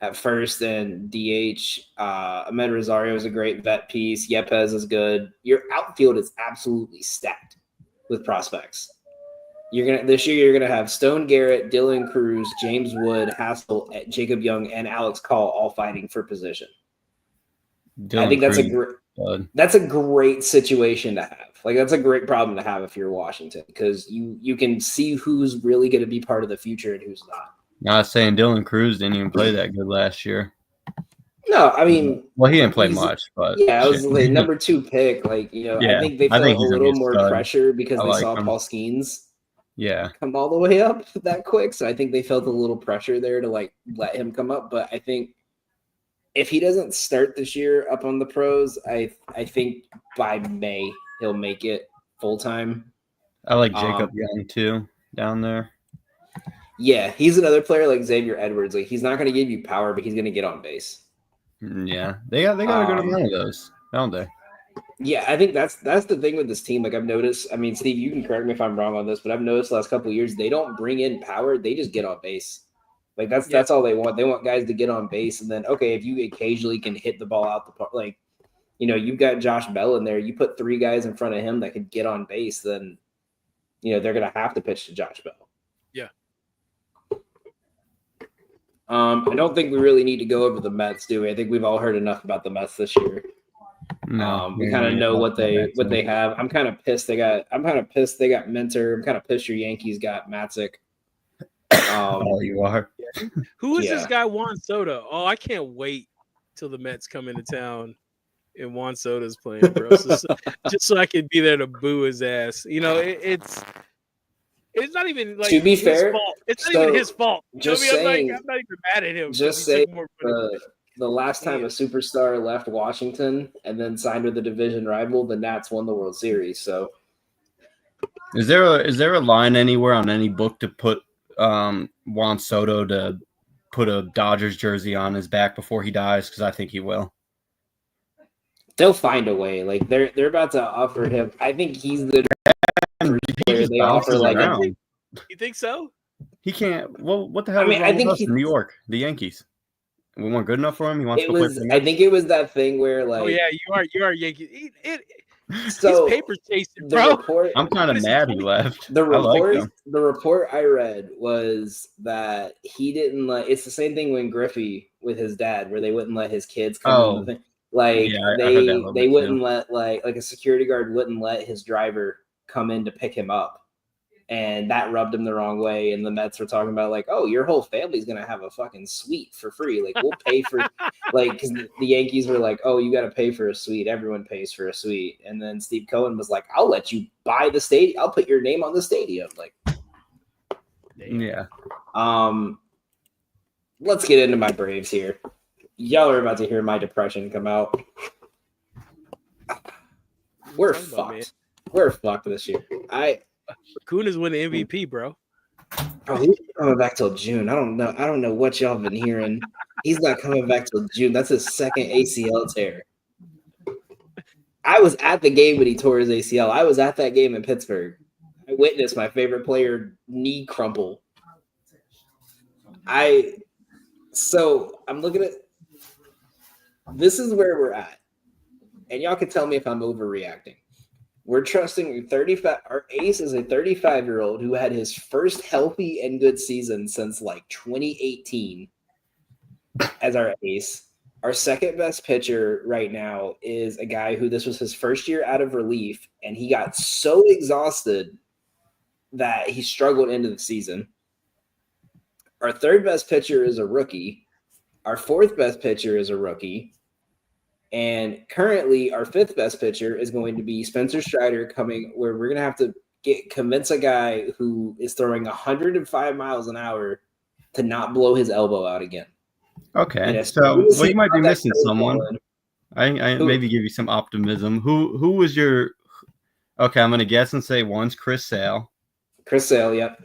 at first and DH. Ahmed Rosario is a great vet piece. Yepes is good. Your outfield is absolutely stacked with prospects. This year you're gonna have Stone Garrett, Dylan Cruz, James Wood, Hassel, Jacob Young, and Alex Call all fighting for position. I think that's a great situation to have. Like that's a great problem to have if you're Washington because you can see who's really going to be part of the future and who's not. Not saying Dylan Cruz didn't even play that good last year. No, I mean, well, he didn't play much, but yeah, I was like number 2 pick. Like I think they felt a little more pressure because they saw Paul Skeens. Yeah, come all the way up that quick. So I think they felt a little pressure there to like let him come up. But I think if he doesn't start this year up on the pros, I think by May he'll make it full time. I like Jacob Young too down there. Yeah, he's another player like Xavier Edwards. Like he's not going to give you power, but he's going to get on base. Yeah, they got a good amount of those, don't they? Yeah, I think that's the thing with this team. Like I've noticed. I mean, Steve, you can correct me if I'm wrong on this, but I've noticed the last couple of years they don't bring in power; they just get on base. Like that's all they want. They want guys to get on base, and then okay, if you occasionally can hit the ball out the park, like you've got Josh Bell in there. You put 3 guys in front of him that could get on base, then they're gonna have to pitch to Josh Bell. Yeah. I don't think we really need to go over the Mets, do we? I think we've all heard enough about the Mets this year. No, we kind of know what they have. I'm kind of pissed they got Mentor. I'm kind of pissed your Yankees got Matzik. Oh, you are. Who is this guy Juan Soto? Oh, I can't wait till the Mets come into town and Juan Soto's playing, bro. just so I can be there to boo his ass. It's not even like to be his fair. Fault. It's not even his fault. Just saying, I'm not even mad at him. Just say the last time a superstar left Washington and then signed with a division rival, the Nats won the World Series. So, is there a line anywhere on any book to put Juan Soto to put a Dodgers jersey on his back before he dies? Because I think he will. They'll find a way. Like they're about to offer him. I think he's the player they offer. Like, you think so? He can't. Well, what the hell? I mean, I think New York, the Yankees. We weren't good enough for him. He wants to play for the I think it was that thing where like, oh yeah, you are Yankees. So he's paper chasing, bro. I'm kind of mad he left. The report I read was that he didn't let. It's the same thing when Griffey with his dad, where they wouldn't let his kids come in the thing. Like they wouldn't let like a security guard wouldn't let his driver come in to pick him up. And that rubbed him the wrong way. And the Mets were talking about like, oh, your whole family's going to have a fucking suite for free. Like we'll pay for like, because the Yankees were like, oh, you got to pay for a suite. Everyone pays for a suite. And then Steve Cohen was like, I'll let you buy the stadium. I'll put your name on the stadium. Like, yeah. Let's get into my Braves here. Y'all are about to hear my depression come out. We're fucked. We're fucked this year. Acuna's winning MVP, bro. Bro, he's coming back till June. I don't know what y'all been hearing. He's not coming back till June. That's his second ACL tear. I was at the game when he tore his ACL. I was at that game in Pittsburgh. I witnessed my favorite player knee crumple. So I'm looking at this is where we're at. And y'all can tell me if I'm overreacting. We're trusting 35. Our ace is a 35-year-old who had his first healthy and good season since like 2018 as our ace. Our second best pitcher right now is a guy who this was his first year out of relief, and he got so exhausted that he struggled into the season. Our third best pitcher is a rookie. Our fourth best pitcher is a rookie. And currently, our fifth best pitcher is going to be Spencer Strider coming, where we're going to have to convince a guy who is throwing 105 miles an hour to not blow his elbow out again. Okay, so you might be missing someone. I maybe give you some optimism. Who was your? Okay, I'm gonna guess and say one's Chris Sale. Chris Sale, yep.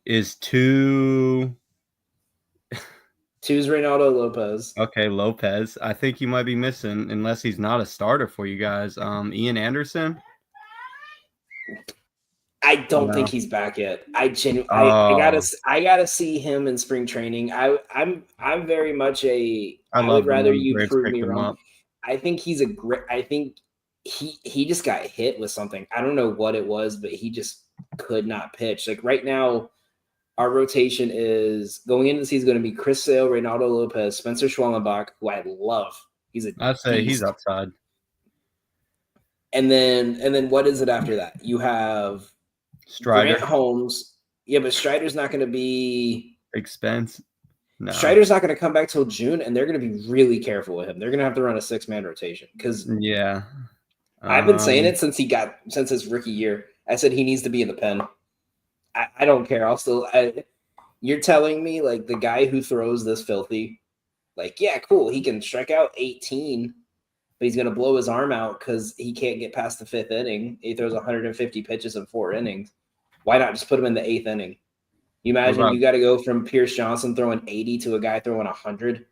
Is two. Two's Reynaldo Lopez. Okay, Lopez. I think you might be missing, unless he's not a starter for you guys. Ian Anderson. I don't think he's back yet. I gotta see him in spring training. I'm very much I would rather you prove me wrong. I think he's a great. I think he just got hit with something. I don't know what it was, but he just could not pitch. Like right now, our rotation is going into the season going to be Chris Sale, Reynaldo Lopez, Spencer Schwellenbach, who I love. I'd say he's upside. And then what is it after that? You have Strider. Grant Holmes. Yeah, but Strider's not going to be expense. No. Strider's not going to come back till June, and they're going to be really careful with him. They're going to have to run a 6-man rotation because I've been saying it since his rookie year. I said he needs to be in the pen. I don't care. You're telling me like the guy who throws this filthy, like, yeah, cool. He can strike out 18, but he's going to blow his arm out because he can't get past the 5th inning. He throws 150 pitches in 4 innings. Why not just put him in the 8th inning? You imagine you got to go from Pierce Johnson throwing 80 to a guy throwing 100.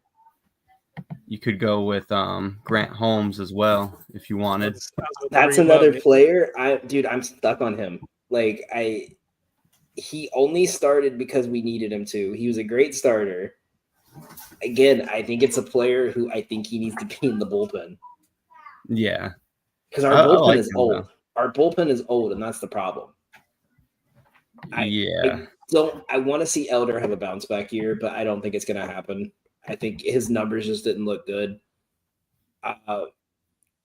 You could go with Grant Holmes as well if you wanted. That's another player. I'm stuck on him. Like he only started because we needed him to. He was a great starter. Again, I think it's a player who I think he needs to be in the bullpen. Yeah. Because our bullpen is old. Though. Our bullpen is old, and that's the problem. I want to see Elder have a bounce back year, but I don't think it's going to happen. I think his numbers just didn't look good. I'm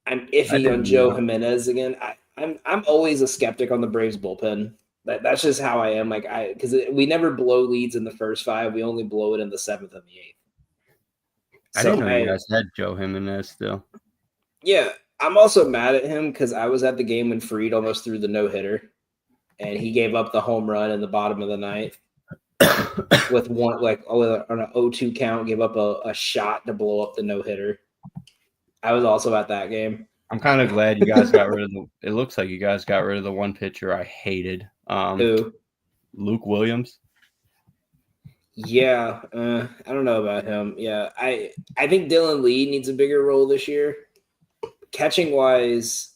iffy on Joe Jimenez again. I'm always a skeptic on the Braves bullpen. That's just how I am. Because we never blow leads in the first 5. We only blow it in the 7th and the 8th. I didn't know you guys had Joe Jimenez still. Yeah, I'm also mad at him because I was at the game when Fried almost threw the no-hitter, and he gave up the home run in the bottom of the 9th with one on an 0-2 count, gave up a shot to blow up the no-hitter. I was also at that game. I'm kind of glad you guys got rid of it looks like you guys got rid of the one pitcher I hated. Who? Luke Williams. Yeah, I don't know about him. Yeah, I think Dylan Lee needs a bigger role this year. Catching wise,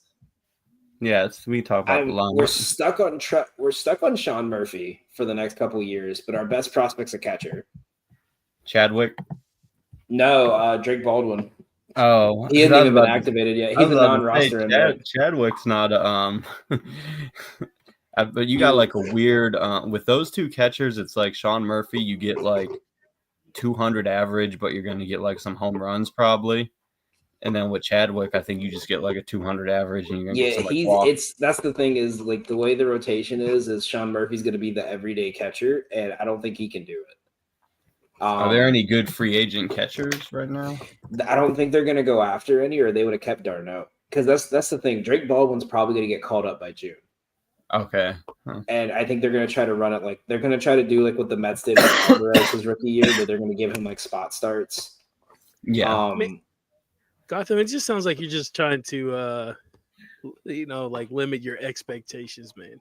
yeah, we talk about the line. We're stuck on Sean Murphy for the next couple of years, but our best prospect's a catcher. Chadwick? No, Drake Baldwin. Oh, he hasn't even been activated yet. He's a non-roster. Chadwick's not but you got like a weird with those two catchers. It's like Sean Murphy, you get like 200 average, but you're going to get like some home runs probably. And then with Chadwick, I think you just get like a 200 average, and you're gonna get that's the thing is like the way the rotation is Sean Murphy's going to be the everyday catcher, and I don't think he can do it. Are there any good free agent catchers right now? I don't think they're going to go after any, or they would have kept Darno. Because that's the thing. Drake Baldwin's probably going to get called up by June. Okay. And I think they're going to try to run it they're going to try to do like what the Mets did with Alvarez his rookie year, where they're going to give him like spot starts. Yeah. Gotham, it just sounds like you're just trying to, limit your expectations, man.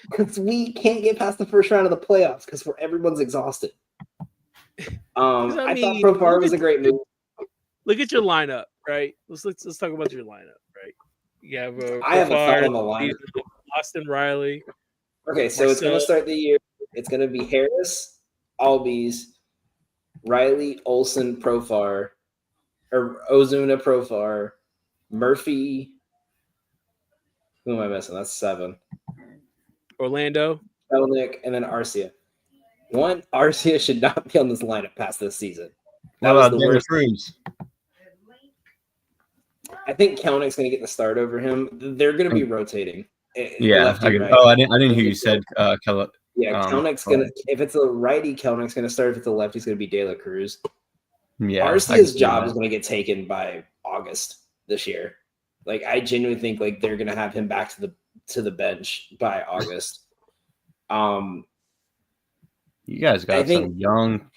Because we can't get past the first round of the playoffs because everyone's exhausted. I thought Profar was a great move. Look at your lineup, right? Let's talk about your lineup, right? You have I have a thought on the lineup. Austin Riley. Okay, so it's going to start the year. It's going to be Harris, Albies, Riley, Olsen, Profar, or Ozuna, Profar, Murphy. Who am I missing? That's 7. Orlando, Kelnick, and then Arcia. Arcia should not be on this lineup past this season. That was the worst. Cruz? I think Kelnick's going to get the start over him. They're going to be rotating. Yeah. I didn't hear you said Kelnick. Yeah, Kelnick's gonna. If it's a righty, Kelnick's gonna start. If it's a lefty, it's gonna be De La Cruz. Yeah, Arcia's job is gonna get taken by August this year. Like I genuinely think like they're gonna have him back to the bench by August. You guys I got think some young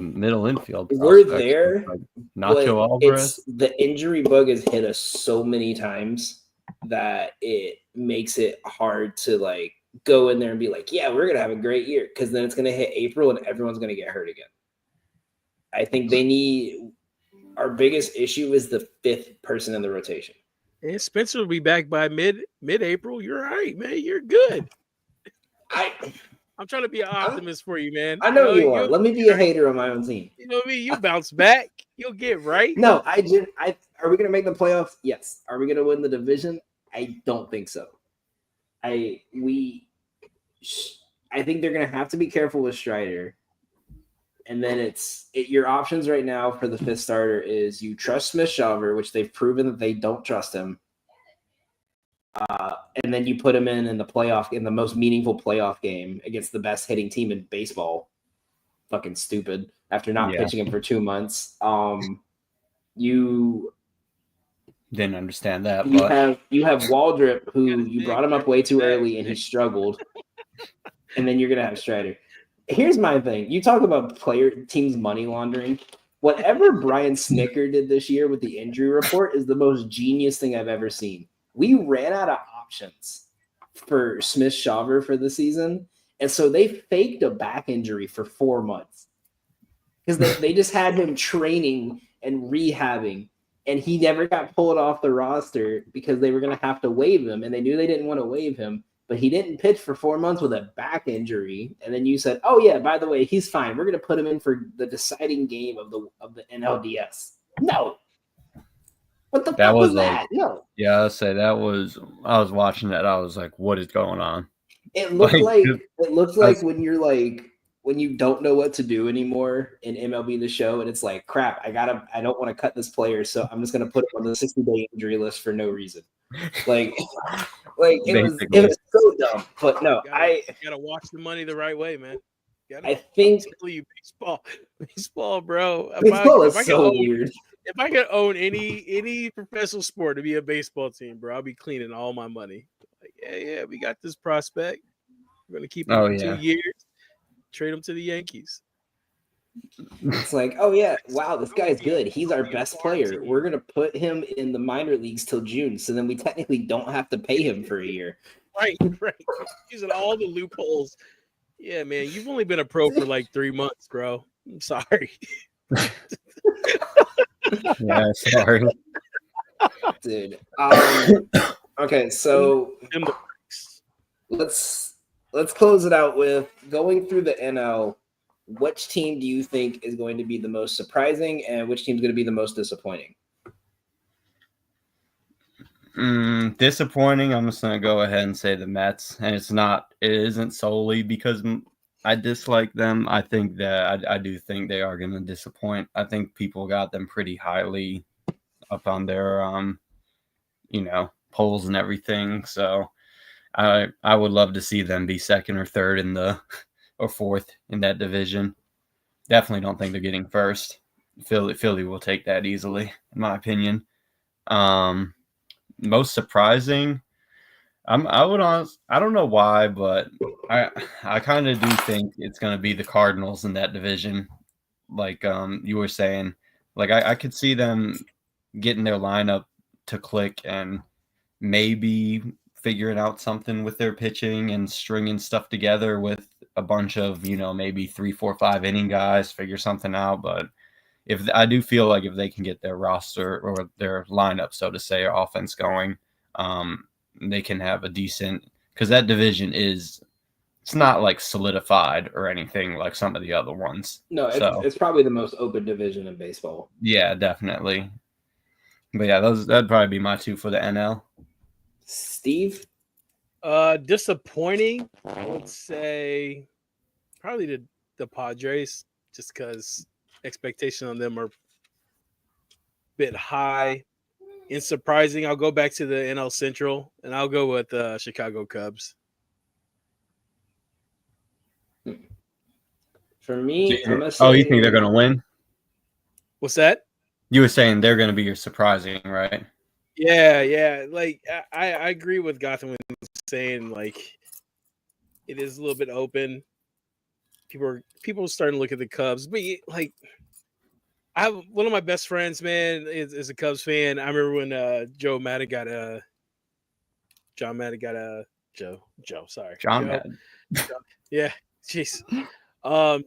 middle infield we're prospects there, like but Nacho Alvarez. it's the injury bug has hit us so many times that it makes it hard to like go in there and be like, yeah, we're gonna have a great year, because then it's gonna hit April and everyone's gonna get hurt again. I think they need our biggest issue is the fifth person in the rotation. And Spencer will be back by mid-April. You're all right, man. You're good. I'm trying to be an optimist for you, man. I know you are. Let me be a hater on my own team. You know what I mean? You bounce back. You'll get right. No, are we gonna make the playoffs? Yes. Are we gonna win the division? I don't think so. I think they're gonna have to be careful with Strider. And then your options right now for the fifth starter is you trust Smith-Shawver, which they've proven that they don't trust him. And then you put him in the most meaningful playoff game against the best hitting team in baseball. Fucking stupid. After not pitching him for 2 months, you didn't understand that. You have Waldrop, who you brought him up way too early and he struggled, and then you're gonna have Strider. Here's my thing: you talk about teams money laundering. Whatever Brian Snicker did this year with the injury report is the most genius thing I've ever seen. We ran out of options for Smith-Shawver for the season, and so they faked a back injury for 4 months because they just had him training and rehabbing, and he never got pulled off the roster because they were going to have to waive him, and they knew they didn't want to waive him, but he didn't pitch for 4 months with a back injury. And then you said, oh yeah, by the way, he's fine. We're going to put him in for the deciding game of the NLDS. No. What the fuck was that? No. Yeah, I'll say I was watching that. I was like, what is going on? It looked like when you're like, when you don't know what to do anymore in MLB The Show, and it's like, crap, I don't want to cut this player, so I'm just gonna put him on the 60-day injury list for no reason. Like it was so dumb. But no, you gotta watch the money the right way, man. I think baseball, bro. Baseball is so weird. If I could own any professional sport to be a baseball team, bro, I'll be cleaning all my money. Like, yeah, we got this prospect. We're gonna keep him for 2 years. Trade him to the Yankees. It's like, oh yeah, wow, this guy's good. He's our best player. We're gonna put him in the minor leagues till June, so then we technically don't have to pay him for a year. Right. Using all the loopholes. Yeah, man, you've only been a pro for like 3 months, bro. I'm sorry. Yeah, sorry, dude. Okay, so let's close it out with going through the NL. Which team do you think is going to be the most surprising, and which team is going to be the most disappointing? Disappointing. I'm just going to go ahead and say the Mets, and it isn't solely because I dislike them. I think that I do think they are going to disappoint. I think people got them pretty highly up on their polls and everything. So I would love to see them be second or third or fourth in that division. Definitely don't think they're getting first. Philly will take that easily, in my opinion. Most surprising, I don't know why, but I kind of do think it's going to be the Cardinals in that division. Like you were saying, like I could see them getting their lineup to click and maybe figuring out something with their pitching and stringing stuff together with a bunch of, maybe 3, 4, 5 inning guys, figure something out. But I do feel like if they can get their roster or their lineup, so to say, or offense going, they can have a decent, because that division it's not like solidified or anything like some of the other ones. No, it's probably the most open division in baseball. Yeah, definitely. But yeah, that'd probably be my two for the NL. Steve? Disappointing, I would say probably the Padres, just because expectation on them are a bit high. And surprising, I'll go back to the NL Central, and I'll go with the Chicago Cubs. For me, I'm gonna say, you think they're going to win? What's that? You were saying they're going to be your surprising, right? Yeah. Like I agree with Gotham when saying like it is a little bit open. People are starting to look at the Cubs, but like I have one of my best friends, man, is a Cubs fan. I remember when Joe Madden got a John Madden got a Joe, sorry. John Joe. Madden. Yeah, jeez.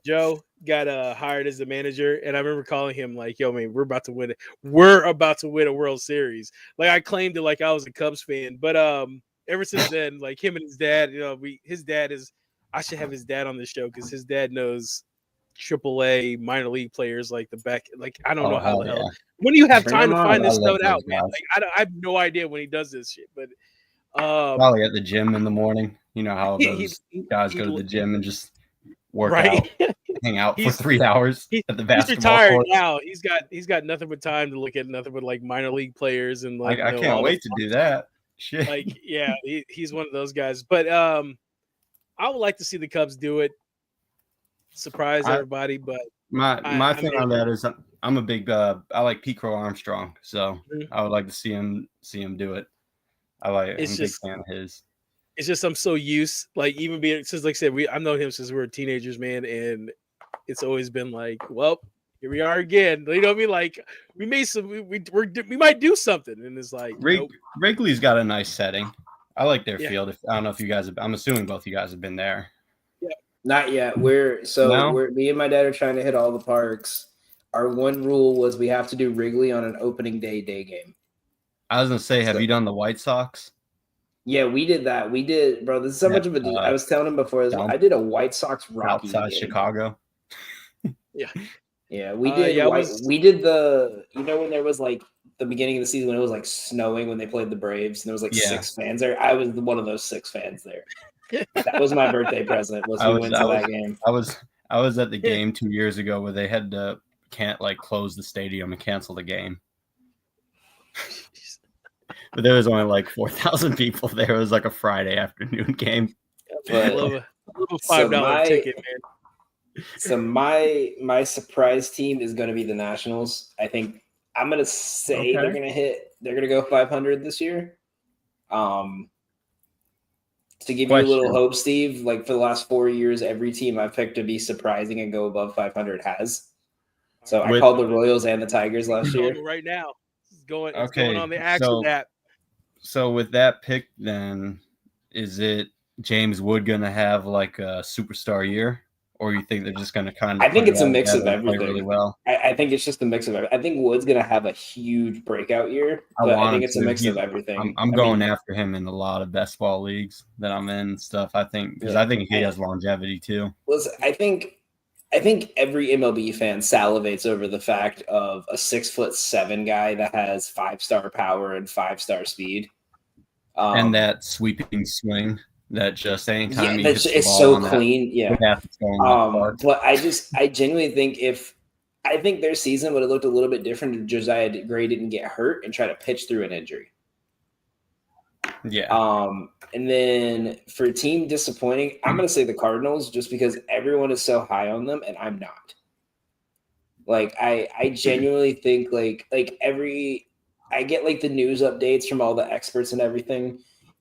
Joe got hired as the manager, and I remember calling him like, "Yo, man, we're about to win it. We're about to win a World Series." Like I claimed it like I was a Cubs fan, but ever since then, like him and his dad, his dad is. I should have his dad on the show because his dad knows AAA minor league players like the back. Like I don't know Oh how hell the yeah! hell. When do you have Bring time him to on. find I this love stuff those out, man? guys. Like I have no idea when he does this shit, but Probably at the gym in the morning. You know how he, those guys go to he the gym and just work right. out, hang out for He's 3 hours he, at the he's basketball retired court. now. He's got nothing but time to look at nothing but like minor league players and like I can't all wait to do that. Shit. like yeah, he's one of those guys. But I would like to see the Cubs do it, surprise I, everybody. But my I thing mean, on that is I'm a big I like Pete Crow Armstrong, so I would like to see him do it. I'm a big fan of his. It's just I'm so used, like even being since like I said, I've known him since we were teenagers, man, and it's always been like, well, here we are again. You know what I mean? Like we made some, we might do something, and it's like, nope. Wrigley's got a nice setting. I like their Yeah. field. I don't know if you guys I'm assuming both you guys have been there. Yeah. Not yet. No? Me and my dad are trying to hit all the parks. Our one rule was we have to do Wrigley on an opening day game. I was gonna say, have you done the White Sox? Yeah, we did that. We did, bro. This is so much of a. I was telling him before. I did a White Sox Rocky outside game. Chicago. Yeah, we did. We did the. You know when there was like the beginning of the season when it was like snowing when they played the Braves and there was like 6 fans there. I was one of those 6 fans there. That was my birthday present. We went to that game. I was at the game 2 years ago where they had to close the stadium and cancel the game. But there was only like 4,000 people there. It was like a Friday afternoon game. But a little $5 ticket, man. So my surprise team is going to be the Nationals. I think I'm going to say they're going to go 500 this year. To give you a little hope, Steve, like for the last 4 years, every team I've picked to be surprising and go above 500 has. So I called the Royals and the Tigers last year. Right now, it's going on the action app. So with that pick, then is it James Wood going to have like a superstar year, or you think they're just going to kind of? I think it's a mix of everything. Really well. I think it's just a mix of everything. I think Wood's going to have a huge breakout year, but I think it's a mix of everything. I'm going after him in a lot of best ball leagues that I'm in and stuff. I think because I think he has longevity too. Listen, I think every MLB fan salivates over the fact of a 6'7" guy that has 5-star power and 5-star speed, and that sweeping swing that just anytime he hits the it's ball so on clean. But I genuinely think I think their season would have looked a little bit different if Josiah Gray didn't get hurt and try to pitch through an injury. Yeah. And then for team disappointing, I'm going to say the Cardinals just because everyone is so high on them and I'm not. Like I genuinely think like I get like the news updates from all the experts and everything,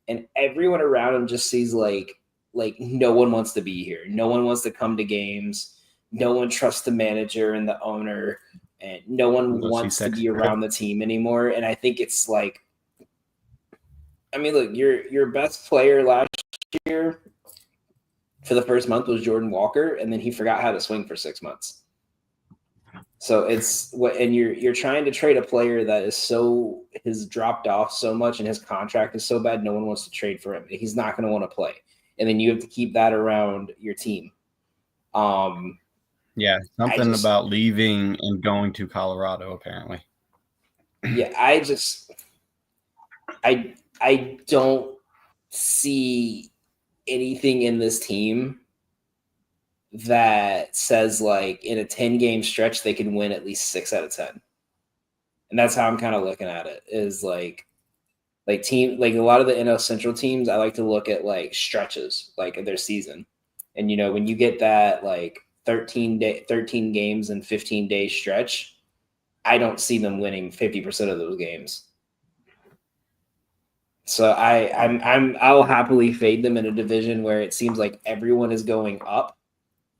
and everyone around them just sees like no one wants to be here. No one wants to come to games. No one trusts the manager and the owner, and no one wants to be around the team anymore. And I think it's like, I mean, look, your best player last year for the first month was Jordan Walker, and then he forgot how to swing for 6 months. So and you're trying to trade a player that has dropped off so much and his contract is so bad, no one wants to trade for him. He's not going to want to play, and then you have to keep that around your team. Yeah, something about leaving and going to Colorado apparently. Yeah, I don't see anything in this team that says like in a 10-game stretch they can win at least 6 out of 10. And that's how I'm kind of looking at it is like a lot of the NL Central teams, I like to look at like stretches like of their season. And you know, when you get that like 13 games and 15-day stretch, I don't see them winning 50% of those games. So I'll happily fade them in a division where it seems like everyone is going up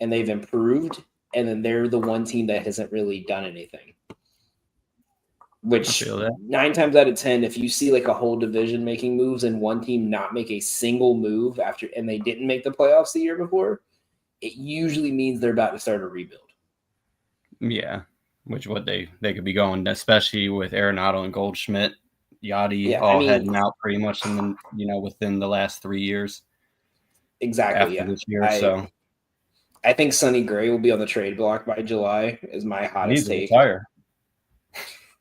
and they've improved, and then they're the one team that hasn't really done anything. Which 9 times out of 10, if you see like a whole division making moves and one team not make a single move after, and they didn't make the playoffs the year before, it usually means they're about to start a rebuild. Yeah, which what they could be going, especially with Arenado and Goldschmidt, Yachty heading out pretty much in the within the last 3 years. Exactly. After this year, I think Sonny Gray will be on the trade block by July. Is my hottest take. Retire.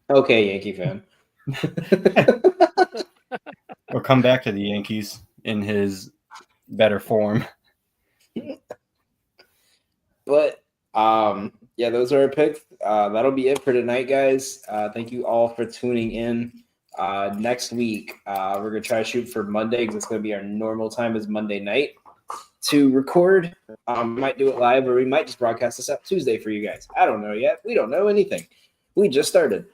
Okay, Yankee fan. Or come back to the Yankees in his better form. But yeah, those are our picks. That'll be it for tonight, guys. Thank you all for tuning in. Next week, we're gonna try to shoot for Monday because it's gonna be our normal time is Monday night to record. We might do it live, or we might just broadcast this out Tuesday for you guys. I don't know yet. We don't know anything. We just started.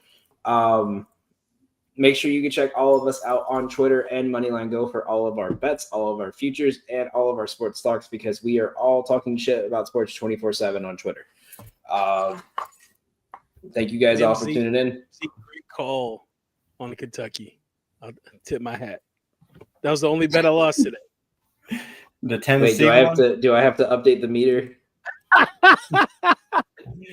Make sure you can check all of us out on Twitter and Moneyline Go for all of our bets, all of our futures, and all of our sports stocks, because we are all talking shit about sports 24/7 on Twitter. Thank you guys all for tuning in. Great call on Kentucky. I'll tip my hat. That was the only bet I lost today. The Tennessee. Wait, do I have to update the meter?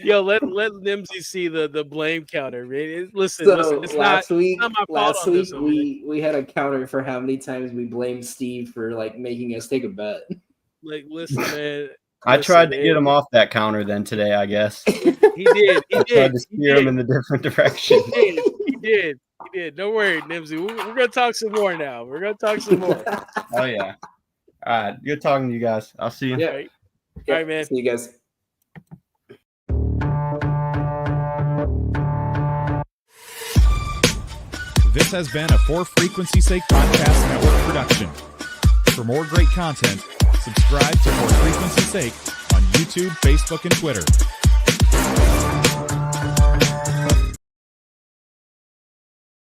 Yo, let Nimsy see the blame counter, man. Listen, it's last not week, my fault on this one, we had a counter for how many times we blamed Steve for like making us take a bet. Like, listen, man. I tried to get him off that counter then today, I guess. He did. I tried to steer him in the different direction. He did. Don't worry, Nimsy. We're gonna talk some more now. We're gonna talk some more. Oh yeah. All right. Good talking to you guys. I'll see you. Yeah. All right, man. See you guys. This has been a For Frequency's Sake Podcast Network production. For more great content, subscribe to For Frequency's Sake on YouTube, Facebook, and Twitter.